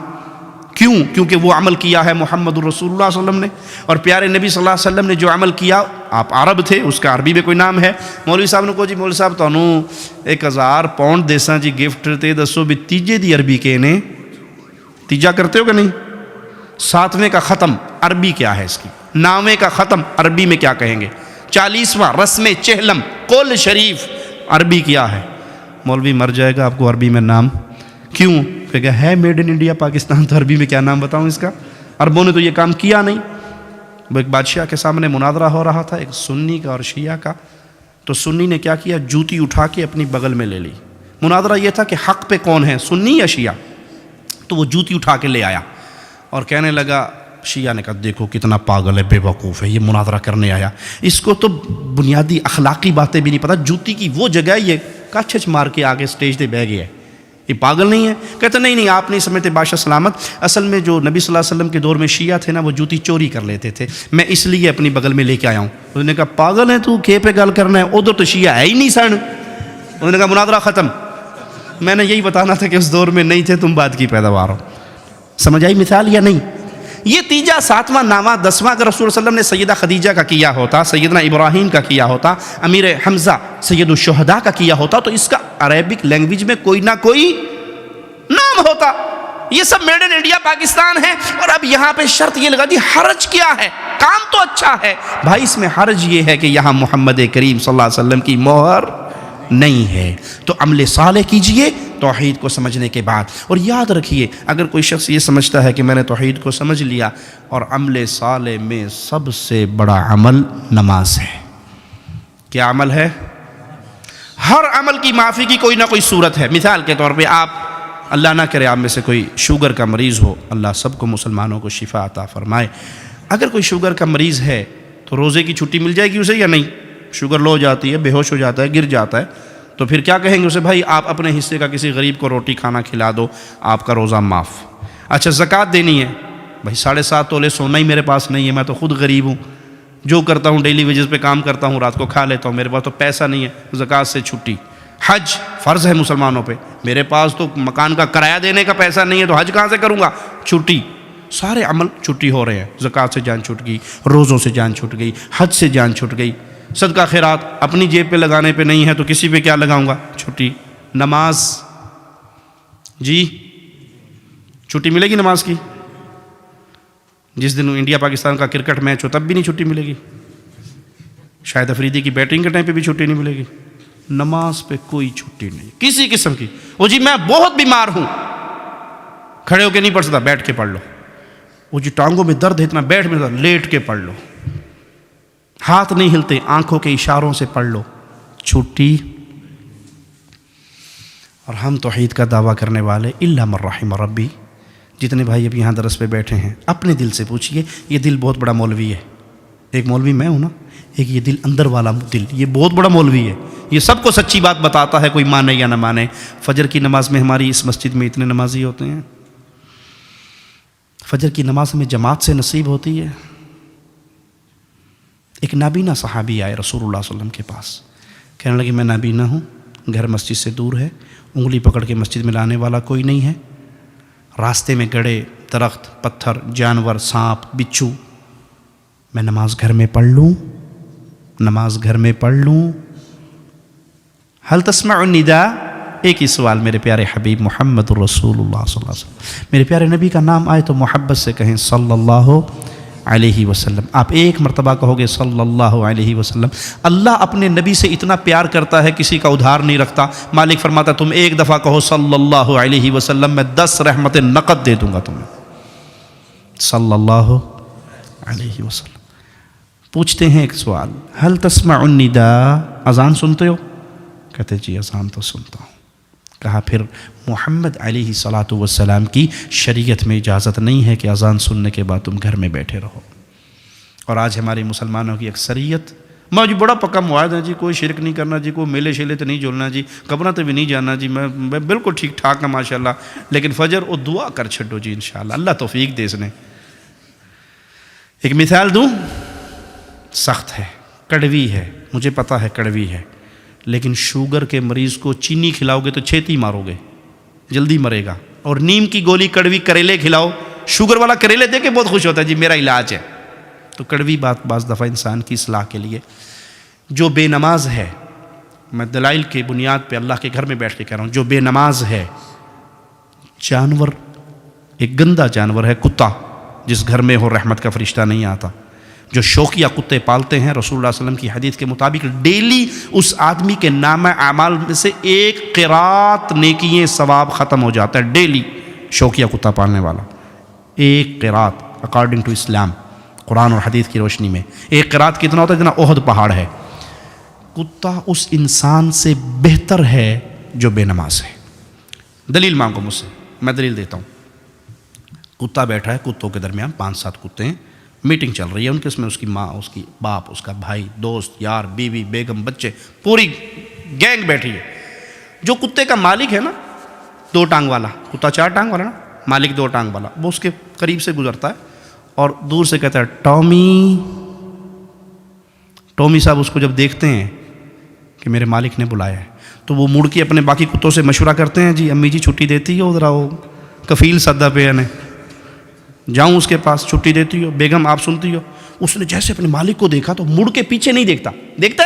کیوں؟ کیونکہ وہ عمل کیا ہے محمد رسول اللہ صلی اللہ علیہ وسلم نے، اور پیارے نبی صلی اللہ علیہ وسلم نے جو عمل کیا، آپ عرب تھے، اس کا عربی میں کوئی نام ہے۔ مولوی صاحب نے کہا جی مولوی صاحب تانوں 1000 پاؤنڈ دیساں جی گفٹ، تے دسو بھی تیجے دی عربی کے نے تیجا کرتے ہو کہ نہیں؟ ساتویں کا ختم عربی کیا ہے اس کی؟ نامے کا ختم عربی میں کیا کہیں گے؟ 40واں رسم چہلم قول شریف عربی کیا ہے؟ مولوی مر جائے گا آپ کو عربی میں نام، کیوں؟ کہ ہے میڈ ان انڈیا پاکستان، تو عربی میں کیا نام بتاؤں اس کا؟ عربوں نے تو یہ کام کیا نہیں۔ وہ ایک بادشاہ کے سامنے مناظرہ ہو رہا تھا، ایک سنی کا اور شیعہ کا، تو سنی نے کیا کیا، جوتی اٹھا کے اپنی بغل میں لے لی۔ مناظرہ یہ تھا کہ حق پہ کون ہے، سنی یا شیعہ؟ تو وہ جوتی اٹھا کے لے آیا اور کہنے لگا، شیعہ نے کہا دیکھو کتنا پاگل ہے، بے وقوف ہے، یہ مناظرہ کرنے آیا، اس کو تو بنیادی اخلاقی باتیں بھی نہیں پتہ، جوتی کی وہ جگہ ہے، یہ کچھ مار کے آگے سٹیج پہ بیٹھ گیا ہے، یہ پاگل نہیں ہے؟ کہتے نہیں آپ نہیں سمجھتے بادشاہ سلامت، اصل میں جو نبی صلی اللہ علیہ وسلم کے دور میں شیعہ تھے نا، وہ جوتی چوری کر لیتے تھے، میں اس لیے اپنی بغل میں لے کے آیا ہوں۔ انہوں نے کہا پاگل ہے تو، کھے پہ گل کرنا ہے، ادھر تو شیعہ ہے ہی نہیں سن۔ انہوں نے کہا مناظرہ ختم۔ میں نے یہی بتانا تھا کہ اس دور میں نہیں تھے، تم بعد کی پیداوار ہو۔ سمجھ آئی مثال یا نہیں؟ یہ تیجا، ساتواں، نامہ، دسواں اگر رسول صلی اللہ علیہ وسلم نے سیدہ خدیجہ کا کیا ہوتا، سیدنا ابراہیم کا کیا ہوتا، امیر حمزہ سید الشہداء کا کیا ہوتا، تو اس کا عربک لینگویج میں کوئی نہ کوئی نام ہوتا۔ یہ سب میڈ ان انڈیا پاکستان ہے، اور اب یہاں پہ شرط یہ لگا دی حرج کیا ہے؟ کام تو اچھا ہے بھائی، اس میں حرج یہ ہے کہ یہاں محمد کریم صلی اللہ علیہ وسلم کی مہر نہیں ہے۔ تو عمل صالح کیجئے توحید کو سمجھنے کے بعد، اور یاد رکھیے اگر کوئی شخص یہ سمجھتا ہے کہ میں نے توحید کو سمجھ لیا، اور عمل صالح میں سب سے بڑا عمل نماز ہے۔ کیا عمل ہے؟ ہر عمل کی معافی کی کوئی نہ کوئی صورت ہے۔ مثال کے طور پہ آپ، اللہ نہ کرے آپ میں سے کوئی شوگر کا مریض ہو، اللہ سب کو مسلمانوں کو شفا عطا فرمائے، اگر کوئی شوگر کا مریض ہے تو روزے کی چھٹی مل جائے گی اسے یا نہیں؟ شوگر لو ہو جاتی ہے، بے ہوش ہو جاتا ہے، گر جاتا ہے، تو پھر کیا کہیں گے اسے؟ بھائی آپ اپنے حصے کا کسی غریب کو روٹی کھانا کھلا دو، آپ کا روزہ معاف۔ اچھا زکوٰۃ دینی ہے، بھائی 7.5 تولے سونا ہی میرے پاس نہیں ہے، میں تو خود غریب ہوں، جو کرتا ہوں ڈیلی ویجز پہ کام کرتا ہوں، رات کو کھا لیتا ہوں، میرے پاس تو پیسہ نہیں ہے، زکوٰۃ سے چھٹی۔ حج فرض ہے مسلمانوں پہ، میرے پاس تو مکان کا کرایہ دینے کا پیسہ نہیں ہے، تو حج کہاں سے کروں گا؟ چھٹی۔ سارے عمل چھٹی ہو رہے ہیں، زکوٰۃ سے جان چھٹ گئی، روزوں سے جان چھٹ گئی، حج سے جان چھٹ گئی، صدقہ خیرات اپنی جیب پہ لگانے پہ نہیں ہے تو کسی پہ کیا لگاؤں گا؟ چھٹی۔ نماز جی چھٹی ملے گی نماز کی؟ جس دن انڈیا پاکستان کا کرکٹ میچ ہو تب بھی نہیں چھٹی ملے گی، شاہد افریدی کی بیٹنگ کے ٹائم پہ بھی چھٹی نہیں ملے گی، نماز پہ کوئی چھٹی نہیں کسی قسم کی۔ وہ جی میں بہت بیمار ہوں، کھڑے ہو کے نہیں پڑھ سکتا، بیٹھ کے پڑھ لو۔ وہ جی ٹانگوں میں درد ہے اتنا، بیٹھ میں لیٹ کے پڑھ لو۔ ہاتھ نہیں ہلتے، آنکھوں کے اشاروں سے پڑھ لو، چھٹی۔ اور ہم توحید کا دعویٰ کرنے والے الا من رحم ربی، جتنے بھائی اب یہاں درس پہ بیٹھے ہیں، اپنے دل سے پوچھئے، یہ دل بہت بڑا مولوی ہے، ایک مولوی میں ہوں نا، ایک یہ دل اندر والا دل، یہ بہت بڑا مولوی ہے، یہ سب کو سچی بات بتاتا ہے، کوئی مانے یا نہ مانے۔ فجر کی نماز میں ہماری اس مسجد میں اتنے نمازی ہوتے ہیں، فجر کی نماز میں جماعت سے نصیب ہوتی ہے۔ ایک نابینا صحابی آئے رسول اللہ صلی اللہ علیہ وسلم کے پاس، کہنے لگے میں نابینا ہوں، گھر مسجد سے دور ہے، انگلی پکڑ کے مسجد میں لانے والا کوئی نہیں ہے، راستے میں گڑے، درخت، پتھر، جانور، سانپ، بچھو، میں نماز گھر میں پڑھ لوں، نماز گھر میں پڑھ لوں؟ حل تسمع النداء؟ ایک ہی سوال میرے پیارے حبیب محمد الرسول اللہ صلی اللہ علیہ وسلم، میرے پیارے نبی کا نام آئے تو محبت سے کہیں صلی اللہ علیہ وسلم۔ آپ ایک مرتبہ کہو گے صلی اللہ علیہ وسلم، اللہ اپنے نبی سے اتنا پیار کرتا ہے کسی کا ادھار نہیں رکھتا۔ مالک فرماتا تم ایک دفعہ کہو صلی اللہ علیہ وسلم، میں 10 رحمت نقد دے دوں گا تمہیں، صلی اللہ علیہ وسلم۔ پوچھتے ہیں ایک سوال، حل تسمع النداء؟ اذان سنتے ہو؟ کہتے جی اذان تو سنتا ہوں۔ کہا پھر محمد علیہ الصلاۃ والسلام کی شریعت میں اجازت نہیں ہے کہ اذان سننے کے بعد تم گھر میں بیٹھے رہو۔ اور آج ہمارے مسلمانوں کی اکثریت، میں جی بڑا پکا معاہد ہے جی، کوئی شرک نہیں کرنا جی، کوئی میلے شیلے تو نہیں جولنا جی، قبروں تے بھی نہیں جانا جی، میں بالکل ٹھیک ٹھاک ہوں ماشاءاللہ، لیکن فجر اور دعا کر چھڈو جی انشاءاللہ، اللہ توفیق دے اس نے۔ ایک مثال دوں، سخت ہے، کڑوی ہے، مجھے پتہ ہے کڑوی ہے، لیکن شوگر کے مریض کو چینی کھلاؤ گے تو چھیتی مارو گے، جلدی مرے گا۔ اور نیم کی گولی کڑوی کریلے کھلاؤ، شوگر والا کریلے دے کے بہت خوش ہوتا ہے جی میرا علاج ہے۔ تو کڑوی بات بعض دفعہ انسان کی اصلاح کے لیے، جو بے نماز ہے، میں دلائل کی بنیاد پہ اللہ کے گھر میں بیٹھ کے کہہ رہا ہوں، جو بے نماز ہے، جانور، ایک گندا جانور ہے کتا، جس گھر میں ہو رحمت کا فرشتہ نہیں آتا۔ جو شوقیہ کتے پالتے ہیں، رسول اللہ صلی اللہ علیہ وسلم کی حدیث کے مطابق ڈیلی اس آدمی کے نامہ اعمال میں سے 1 قرات نیکییں ثواب ختم ہو جاتا ہے، ڈیلی۔ شوقیہ کتا پالنے والا 1 قرات اکارڈنگ ٹو اسلام، قرآن اور حدیث کی روشنی میں 1 قرات کتنا ہوتا ہے؟ جتنا احد پہاڑ ہے۔ کتا اس انسان سے بہتر ہے جو بے نماز ہے۔ دلیل مانگو مجھ سے، میں دلیل دیتا ہوں۔ کتا بیٹھا ہے، کتوں کے درمیان 5-7 کتے ہیں، میٹنگ چل رہی ہے ان کے، اس میں اس کی ماں، اس کی باپ، اس کا بھائی، دوست، یار، بیوی، بیگم، بچے، پوری گینگ بیٹھی ہے۔ جو کتے کا مالک ہے نا، 2 ٹانگ والا کتا، 4 ٹانگ والا نا، مالک 2 ٹانگ والا، وہ اس کے قریب سے گزرتا ہے اور دور سے کہتا ہے ٹامی۔ ٹامی صاحب اس کو جب دیکھتے ہیں کہ میرے مالک نے بلایا ہے تو وہ مڑ کے اپنے باقی کتوں سے مشورہ کرتے ہیں، جی امی جی چھٹی دیتی ہو، ذرا وہ کفیل سدا پہ نے جاؤں اس کے پاس، چھٹی دیتی ہو، بیگم آپ سنتی ہو۔ اس نے جیسے اپنے مالک کو دیکھا تو مڑ کے پیچھے نہیں دیکھتا، دیکھتا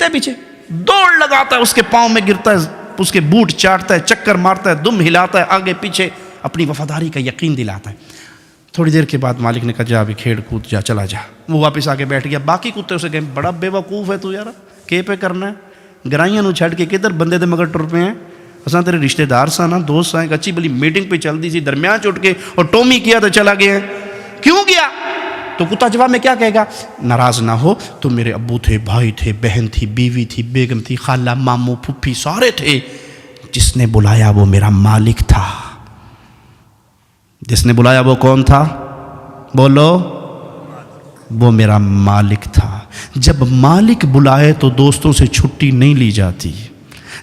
ہے پیچھے، دوڑ لگاتا ہے، اس کے پاؤں میں گرتا ہے، اس کے بوٹ چاٹتا ہے، چکر مارتا ہے، دم ہلاتا ہے، آگے پیچھے اپنی وفاداری کا یقین دلاتا ہے۔ تھوڑی دیر کے بعد مالک نے کہا جا ابھی کھیڑ کود جا، چلا جا۔ وہ واپس آ کے بیٹھ گیا۔ باقی کتے اسے کہیں بڑا بے وقوف ہے تو یار، کے پہ کرنا ہے، گرائیاں نو چھڑ کے کدھر بندے دے مگر ٹر پہ ہیں، اساں تیرے رشتہ دار سا نا، دوست سا، ایک اچھی بلی میٹنگ پہ چل دی سی، درمیان چٹ کے اور ٹومی کیا تو چلا گیا۔ کیوں گیا؟ تو کتا جواب میں کیا کہے گا؟ ناراض نہ ہو، تو میرے ابو تھے، بھائی تھے، بہن تھی، بیوی تھی، بیگم تھی، خالہ، ماموں، پھپھی، سارے تھے، جس نے بلایا وہ میرا مالک تھا۔ جس نے بلایا وہ کون تھا؟ بولو، وہ میرا مالک تھا۔ جب مالک بلائے تو دوستوں سے چھٹی نہیں لی جاتی،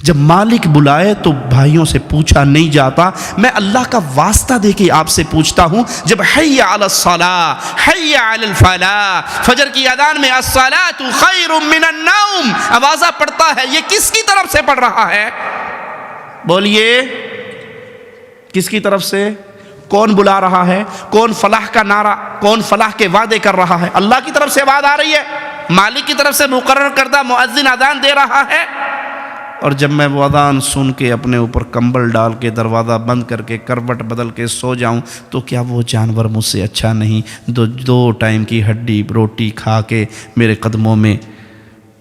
جب مالک بلائے تو بھائیوں سے پوچھا نہیں جاتا۔ میں اللہ کا واسطہ دے کے آپ سے پوچھتا ہوں، جب حی علی الصلاۃ، حی علی الفلاح، فجر کی اذان میں الصلاۃ خیر من النوم آوازہ پڑتا ہے، یہ کس کی طرف سے پڑھ رہا ہے؟ بولیے، کس کی طرف سے؟ کون بلا رہا ہے؟ کون فلاح کا نعرہ، کون فلاح کے وعدے کر رہا ہے؟ اللہ کی طرف سے آواز آ رہی ہے، مالک کی طرف سے مقرر کردہ مؤذن اذان دے رہا ہے۔ اور جب میں وہ اذان سن کے اپنے اوپر کمبل ڈال کے، دروازہ بند کر کے، کروٹ بدل کے سو جاؤں تو کیا وہ جانور مجھ سے اچھا نہیں؟ 2 ٹائم کی ہڈی روٹی کھا کے میرے قدموں میں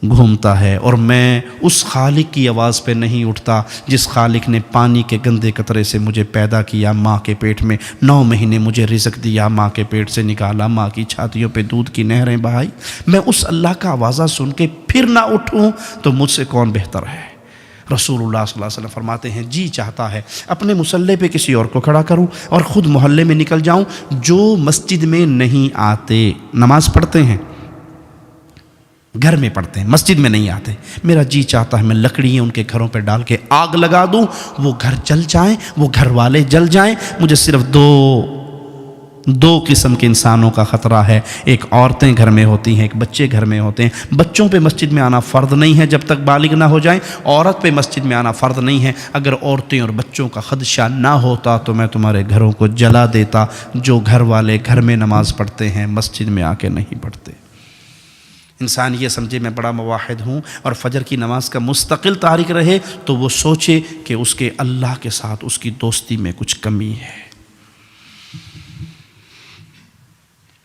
گھومتا ہے، اور میں اس خالق کی آواز پہ نہیں اٹھتا جس خالق نے پانی کے گندے قطرے سے مجھے پیدا کیا، ماں کے پیٹ میں 9 مہینے مجھے رزق دیا، ماں کے پیٹ سے نکالا، ماں کی چھاتیوں پہ دودھ کی نہریں بہائی۔ میں اس اللہ کا آوازہ سن کے پھر نہ اٹھوں تو مجھ سے کون بہتر ہے؟ رسول اللہ صلی اللہ علیہ وسلم فرماتے ہیں جی چاہتا ہے اپنے مصلی پہ کسی اور کو کھڑا کروں اور خود محلے میں نکل جاؤں جو مسجد میں نہیں آتے، نماز پڑھتے ہیں گھر میں پڑھتے ہیں، مسجد میں نہیں آتے، میرا جی چاہتا ہے میں لکڑیاں ان کے گھروں پہ ڈال کے آگ لگا دوں، وہ گھر جل جائیں، وہ گھر والے جل جائیں، مجھے صرف دو قسم کے انسانوں کا خطرہ ہے، ایک عورتیں گھر میں ہوتی ہیں، ایک بچے گھر میں ہوتے ہیں۔ بچوں پہ مسجد میں آنا فرض نہیں ہے جب تک بالغ نہ ہو جائیں، عورت پہ مسجد میں آنا فرض نہیں ہے۔ اگر عورتیں اور بچوں کا خدشہ نہ ہوتا تو میں تمہارے گھروں کو جلا دیتا۔ جو گھر والے گھر میں نماز پڑھتے ہیں مسجد میں آ کے نہیں پڑھتے۔ انسان یہ سمجھے میں بڑا موحد ہوں اور فجر کی نماز کا مستقل تارک رہے تو وہ سوچے کہ اس کے اللہ کے ساتھ اس کی دوستی میں کچھ کمی ہے۔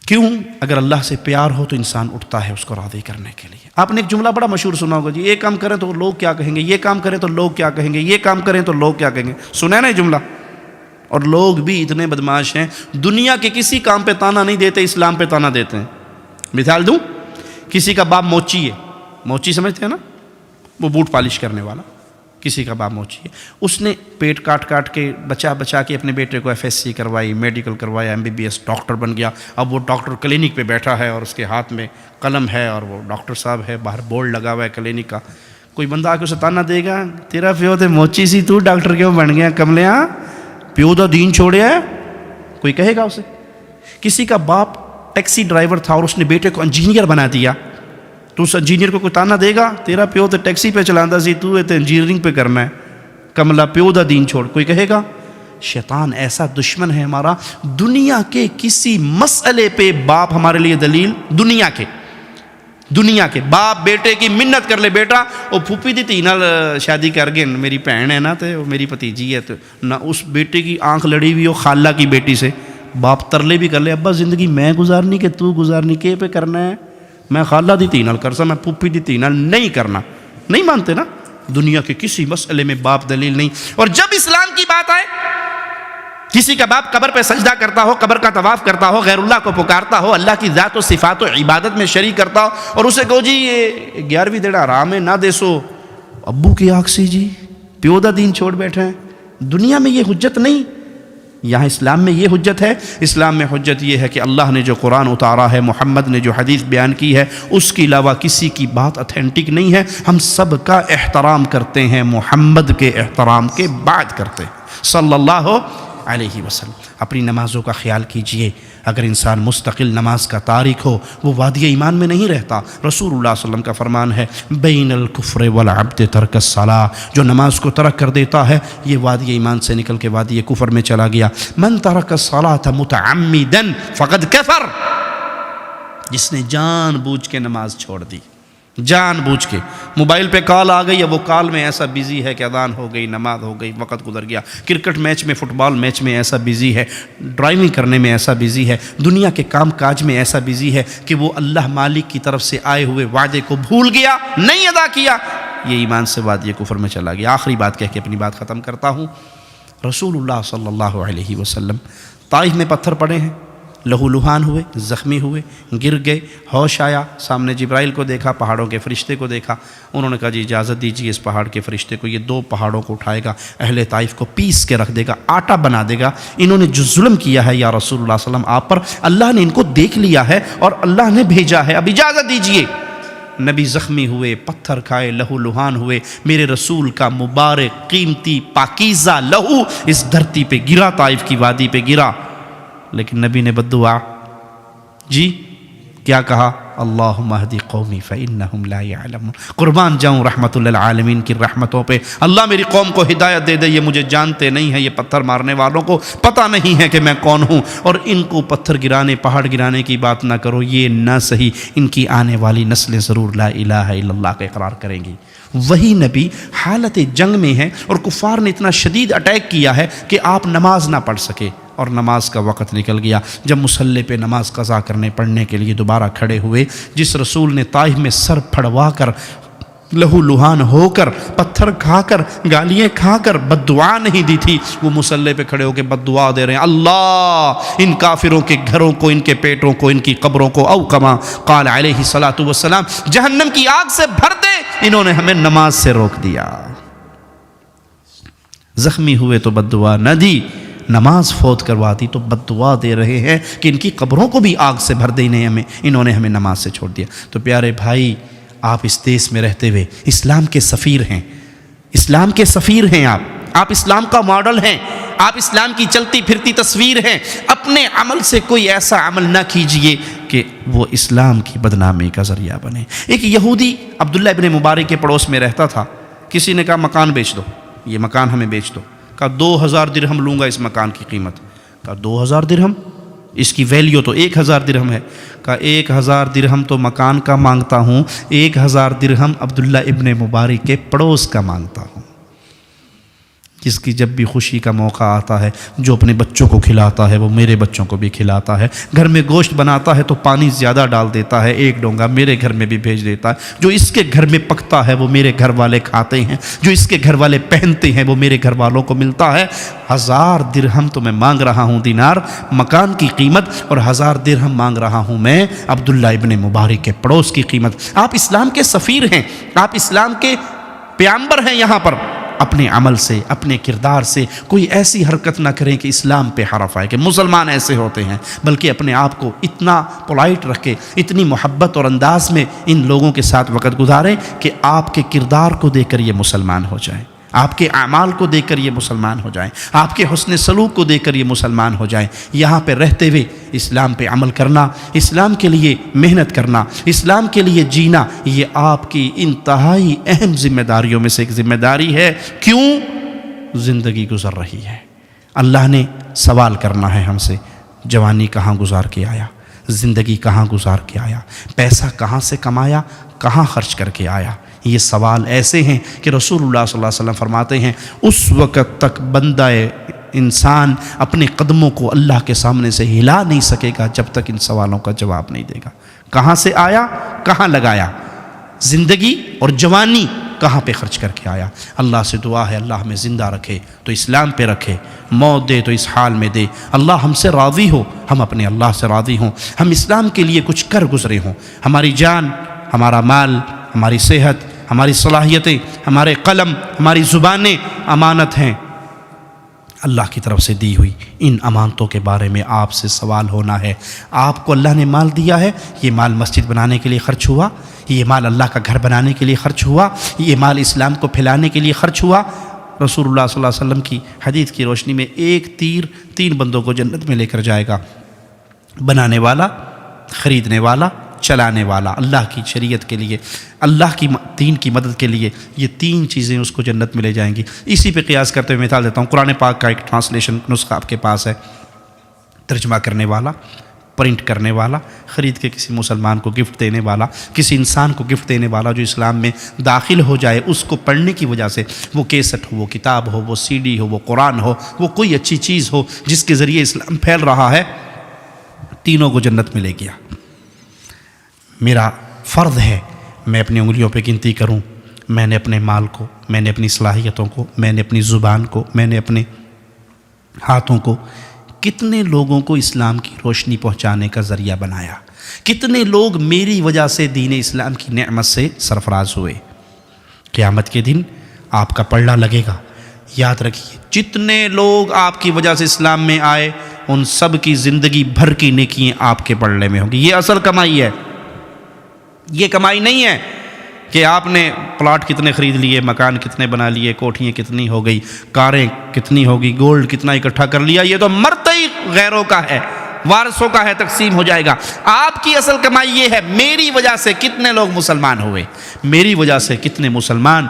کیوں؟ اگر اللہ سے پیار ہو تو انسان اٹھتا ہے اس کو راضی کرنے کے لیے۔ آپ نے ایک جملہ بڑا مشہور سنا ہوگا، جی یہ کام کریں تو لوگ کیا کہیں گے، یہ کام کریں تو لوگ کیا کہیں گے، یہ کام کریں تو لوگ کیا کہیں گے، سنا ہے نا یہ جملہ؟ اور لوگ بھی اتنے بدمعاش ہیں، دنیا کے کسی کام پہ تانا نہیں دیتے، اسلام پہ تانا دیتے ہیں۔ مثال دوں، کسی کا باپ موچی ہے، موچی سمجھتے ہیں نا، وہ بوٹ پالش کرنے والا، کسی کا باپ موچی ہے، اس نے پیٹ کاٹ کے بچا کے اپنے بیٹے کو FSC کروائی، میڈیکل کروایا، MBBS ڈاکٹر بن گیا۔ اب وہ ڈاکٹر کلینک پہ بیٹھا ہے اور اس کے ہاتھ میں قلم ہے اور وہ ڈاکٹر صاحب ہے، باہر بورڈ لگا ہوا ہے کلینک کا۔ کوئی بندہ آ کے اسے تانا دے گا، تیرا پیو تے موچی سی، تو ڈاکٹر کیوں بن گیا کملیاں، پیو دا دین چھوڑیا ہے؟ کوئی کہے گا اسے؟ کسی کا باپ ٹیکسی ڈرائیور تھا اور اس نے بیٹے کو انجینئر بنا دیا، تو اس انجینئر کو کوئی تانا دے گا، تیرا پیو تو ٹیکسی پہ چلاتا سی، تو انجینئرنگ پہ کرنا ہے، کملا پیو دا دین چھوڑ، کوئی کہے گا؟ شیطان ایسا دشمن ہے ہمارا، دنیا کے کسی مسئلے پہ باپ ہمارے لیے دلیل، دنیا کے باپ بیٹے کی منت کر لے، بیٹا وہ پھوپھی دی تھی نال شادی کر گئے، میری بہن ہے نا تے وہ میری بھتیجی ہے، تو نہ اس بیٹے کی آنکھ لڑی ہوئی ہو خالہ کی بیٹی سے، باپ ترلے بھی کر لے، ابا زندگی میں گزارنی کہ تو گزارنی، کے پہ کرنا ہے، میں خالہ دی تھی نال کرسا، میں پھوپھی دی تھی نال نہیں کرنا، نہیں مانتے نا؟ دنیا کے کسی مسئلے میں باپ دلیل نہیں۔ اور جب اسلام کی بات آئے، کسی کا باپ قبر پہ سجدہ کرتا ہو، قبر کا طواف کرتا ہو، غیر اللہ کو پکارتا ہو، اللہ کی ذات و صفات و عبادت میں شریک کرتا ہو، اور اسے کہو جی یہ 11ویں دیڑا حرام ہے نہ دیسو، ابو کی آنکھ سی جی پیو دا دین چھوڑ بیٹھے ہیں۔ دنیا میں یہ حجت نہیں، یہاں اسلام میں یہ حجت ہے۔ اسلام میں حجت یہ ہے کہ اللہ نے جو قرآن اتارا ہے، محمد نے جو حدیث بیان کی ہے، اس کے علاوہ کسی کی بات اتھینٹک نہیں ہے۔ ہم سب کا احترام کرتے ہیں، محمد کے احترام کے بعد کرتے ہیں صلی اللہ علیہ وسلم۔ اپنی نمازوں کا خیال کیجئے، اگر انسان مستقل نماز کا تارک ہو وہ وادی ایمان میں نہیں رہتا۔ رسول اللہ صلی اللہ علیہ وسلم کا فرمان ہے بین الکفر والعبد ترک الصلاۃ، جو نماز کو ترک کر دیتا ہے یہ وادی ایمان سے نکل کے وادی کفر میں چلا گیا۔ من ترک الصلاۃ متعمدا فقد کفر، جس نے جان بوجھ کے نماز چھوڑ دی، جان بوجھ کے، موبائل پہ کال آ گئی، وہ کال میں ایسا بیزی ہے کہ اذان ہو گئی، نماز ہو گئی، وقت گزر گیا، کرکٹ میچ میں، فٹ بال میچ میں ایسا بیزی ہے، ڈرائیونگ کرنے میں ایسا بیزی ہے، دنیا کے کام کاج میں ایسا بیزی ہے کہ وہ اللہ مالک کی طرف سے آئے ہوئے وعدے کو بھول گیا، نہیں ادا کیا، یہ ایمان سے وادی کفر میں چلا گیا۔ آخری بات کہہ کے اپنی بات ختم کرتا ہوں۔ رسول اللہ صلی اللہ علیہ وسلم طائف میں پتھر پڑے ہیں، لہو لہان ہوئے، زخمی ہوئے، گر گئے، ہوش آیا، سامنے جبرائیل کو دیکھا، پہاڑوں کے فرشتے کو دیکھا، انہوں نے کہا جی اجازت دیجیے اس پہاڑ کے فرشتے کو، یہ 2 پہاڑوں کو اٹھائے گا، اہل طائف کو پیس کے رکھ دے گا، آٹا بنا دے گا، انہوں نے جو ظلم کیا ہے یا رسول اللہ صلی اللہ علیہ وسلم آپ پر، اللہ نے ان کو دیکھ لیا ہے اور اللہ نے بھیجا ہے، اب اجازت دیجیے۔ نبی زخمی ہوئے، پتھر کھائے، لہو لہان ہوئے، میرے رسول کا مبارک قیمتی پاکیزہ لہو اس دھرتی پہ گرا، طائف کی وادی پہ گرا، لیکن نبی نے بددعا جی کیا کہا؟ اللہم اہدی قومی فإنہم لا یعلمون، قربان جاؤں رحمت للعالمین کی رحمتوں پہ، اللہ میری قوم کو ہدایت دے دے، یہ مجھے جانتے نہیں ہیں، یہ پتھر مارنے والوں کو پتہ نہیں ہے کہ میں کون ہوں، اور ان کو پتھر گرانے، پہاڑ گرانے کی بات نہ کرو، یہ نہ صحیح، ان کی آنے والی نسلیں ضرور لا الہ الا اللہ کا اقرار کریں گی۔ وہی نبی حالت جنگ میں ہے اور کفار نے اتنا شدید اٹیک کیا ہے کہ آپ نماز نہ پڑھ سکے، اور نماز کا وقت نکل گیا۔ جب مصلی پہ نماز قضا کرنے پڑھنے کے لیے دوبارہ کھڑے ہوئے، جس رسول نے طائف میں سر پھڑوا کر، لہو لہان ہو کر، پتھر کھا کر، گالیاں کھا کر بد دعا نہیں دی تھی، وہ مصلی پہ کھڑے ہو کے بد دعا دے رہے ہیں، اللہ ان کافروں کے گھروں کو، ان کے پیٹوں کو، ان کی قبروں کو، او کما قال علیہ الصلوۃ والسلام، جہنم کی آگ سے بھر دے، انہوں نے ہمیں نماز سے روک دیا۔ زخمی ہوئے تو بد دعا نہ دی، نماز فوت کروا دی تو بد دعا دے رہے ہیں کہ ان کی قبروں کو بھی آگ سے بھر دینے انہوں نے ہمیں نماز سے چھوڑ دیا۔ تو پیارے بھائی، آپ اس دیس میں رہتے ہوئے اسلام کے سفیر ہیں، اسلام کے سفیر ہیں، آپ اسلام کا ماڈل ہیں، آپ اسلام کی چلتی پھرتی تصویر ہیں۔ اپنے عمل سے کوئی ایسا عمل نہ کیجئے کہ وہ اسلام کی بدنامی کا ذریعہ بنے۔ ایک یہودی عبداللہ ابن مبارک کے پڑوس میں رہتا تھا، کسی نے کہا مکان بیچ دو، یہ مکان ہمیں بیچ دو۔ کہا 2000 درہم لوں گا اس مکان کی قیمت۔ کہا 2000 درہم؟ اس کی ویلیو تو 1000 درہم ہے۔ کہا 1000 درہم تو مکان کا مانگتا ہوں، 1000 درہم عبداللہ ابن مبارک کے پڑوس کا مانگتا ہوں، جس کی جب بھی خوشی کا موقع آتا ہے، جو اپنے بچوں کو کھلاتا ہے وہ میرے بچوں کو بھی کھلاتا ہے، گھر میں گوشت بناتا ہے تو پانی زیادہ ڈال دیتا ہے، ایک ڈونگا میرے گھر میں بھی بھیج دیتا ہے، جو اس کے گھر میں پکتا ہے وہ میرے گھر والے کھاتے ہیں، جو اس کے گھر والے پہنتے ہیں وہ میرے گھر والوں کو ملتا ہے۔ 1000 درہم تو میں مانگ رہا ہوں دینار مکان کی قیمت، اور 1000 درہم مانگ رہا ہوں میں عبداللہ ابن مبارک کے پڑوس کی قیمت۔ آپ اسلام کے سفیر ہیں، آپ اسلام کے پیامبر ہیں۔ یہاں پر اپنے عمل سے، اپنے کردار سے کوئی ایسی حرکت نہ کریں کہ اسلام پہ حرف آئے کہ مسلمان ایسے ہوتے ہیں، بلکہ اپنے آپ کو اتنا پولائٹ رکھے، اتنی محبت اور انداز میں ان لوگوں کے ساتھ وقت گزاریں کہ آپ کے کردار کو دیکھ کر یہ مسلمان ہو جائیں، آپ کے اعمال کو دیکھ کر یہ مسلمان ہو جائیں، آپ کے حسن سلوک کو دیکھ کر یہ مسلمان ہو جائیں۔ یہاں پہ رہتے ہوئے اسلام پہ عمل کرنا، اسلام کے لیے محنت کرنا، اسلام کے لیے جینا، یہ آپ کی انتہائی اہم ذمہ داریوں میں سے ایک ذمہ داری ہے۔ کیوں؟ زندگی گزر رہی ہے، اللہ نے سوال کرنا ہے ہم سے، جوانی کہاں گزار کے آیا، زندگی کہاں گزار کے آیا، پیسہ کہاں سے کمایا، کہاں خرچ کر کے آیا۔ یہ سوال ایسے ہیں کہ رسول اللہ صلی اللہ علیہ وسلم فرماتے ہیں اس وقت تک بندہ انسان اپنے قدموں کو اللہ کے سامنے سے ہلا نہیں سکے گا جب تک ان سوالوں کا جواب نہیں دے گا۔ کہاں سے آیا، کہاں لگایا، زندگی اور جوانی کہاں پہ خرچ کر کے آیا۔ اللہ سے دعا ہے اللہ ہمیں زندہ رکھے تو اسلام پہ رکھے، موت دے تو اس حال میں دے، اللہ ہم سے راضی ہو، ہم اپنے اللہ سے راضی ہوں، ہم اسلام کے لیے کچھ کر گزرے ہوں، ہماری جان، ہمارا مال، ہماری صحت، ہماری صلاحیتیں، ہمارے قلم، ہماری زبانیں امانت ہیں اللہ کی طرف سے دی ہوئی۔ ان امانتوں کے بارے میں آپ سے سوال ہونا ہے۔ آپ کو اللہ نے مال دیا ہے، یہ مال مسجد بنانے کے لیے خرچ ہوا، یہ مال اللہ کا گھر بنانے کے لیے خرچ ہوا، یہ مال اسلام کو پھیلانے کے لیے خرچ ہوا۔ رسول اللہ صلی اللہ علیہ وسلم کی حدیث کی روشنی میں ایک تیر 3 بندوں کو جنت میں لے کر جائے گا، بنانے والا، خریدنے والا، چلانے والا، اللہ کی شریعت کے لیے، اللہ کی دین کی مدد کے لیے، یہ 3 چیزیں اس کو جنت میں لے جائیں گی۔ اسی پہ قیاس کرتے ہوئے مثال دیتا ہوں، قرآن پاک کا ایک ٹرانسلیشن نسخہ آپ کے پاس ہے، ترجمہ کرنے والا، پرنٹ کرنے والا، خرید کے کسی مسلمان کو گفٹ دینے والا، کسی انسان کو گفٹ دینے والا جو اسلام میں داخل ہو جائے، اس کو پڑھنے کی وجہ سے، وہ کیسٹ ہو، وہ کتاب ہو، وہ CD ہو، وہ قرآن ہو، وہ کوئی اچھی چیز ہو جس کے ذریعے اسلام پھیل رہا ہے، تینوں کو جنت میں لے گیا۔ میرا فرض ہے میں اپنی انگلیوں پہ گنتی کروں، میں نے اپنے مال کو، میں نے اپنی صلاحیتوں کو، میں نے اپنی زبان کو، میں نے اپنے ہاتھوں کو کتنے لوگوں کو اسلام کی روشنی پہنچانے کا ذریعہ بنایا، کتنے لوگ میری وجہ سے دین اسلام کی نعمت سے سرفراز ہوئے۔ قیامت کے دن آپ کا پلڑا لگے گا، یاد رکھیے جتنے لوگ آپ کی وجہ سے اسلام میں آئے ان سب کی زندگی بھر کی نیکیاں آپ کے پلڑے میں ہوں گی۔ یہ اصل کمائی ہے، یہ کمائی نہیں ہے کہ آپ نے پلاٹ کتنے خرید لیے، مکان کتنے بنا لیے، کوٹھیاں کتنی ہو گئی، کاریں کتنی ہو گئی، گولڈ کتنا اکٹھا کر لیا، یہ تو مرتے ہی غیروں کا ہے، وارثوں کا ہے، تقسیم ہو جائے گا۔ آپ کی اصل کمائی یہ ہے میری وجہ سے کتنے لوگ مسلمان ہوئے، میری وجہ سے کتنے مسلمان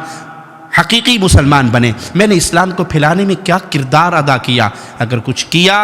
حقیقی مسلمان بنے، میں نے اسلام کو پھیلانے میں کیا کردار ادا کیا۔ اگر کچھ کیا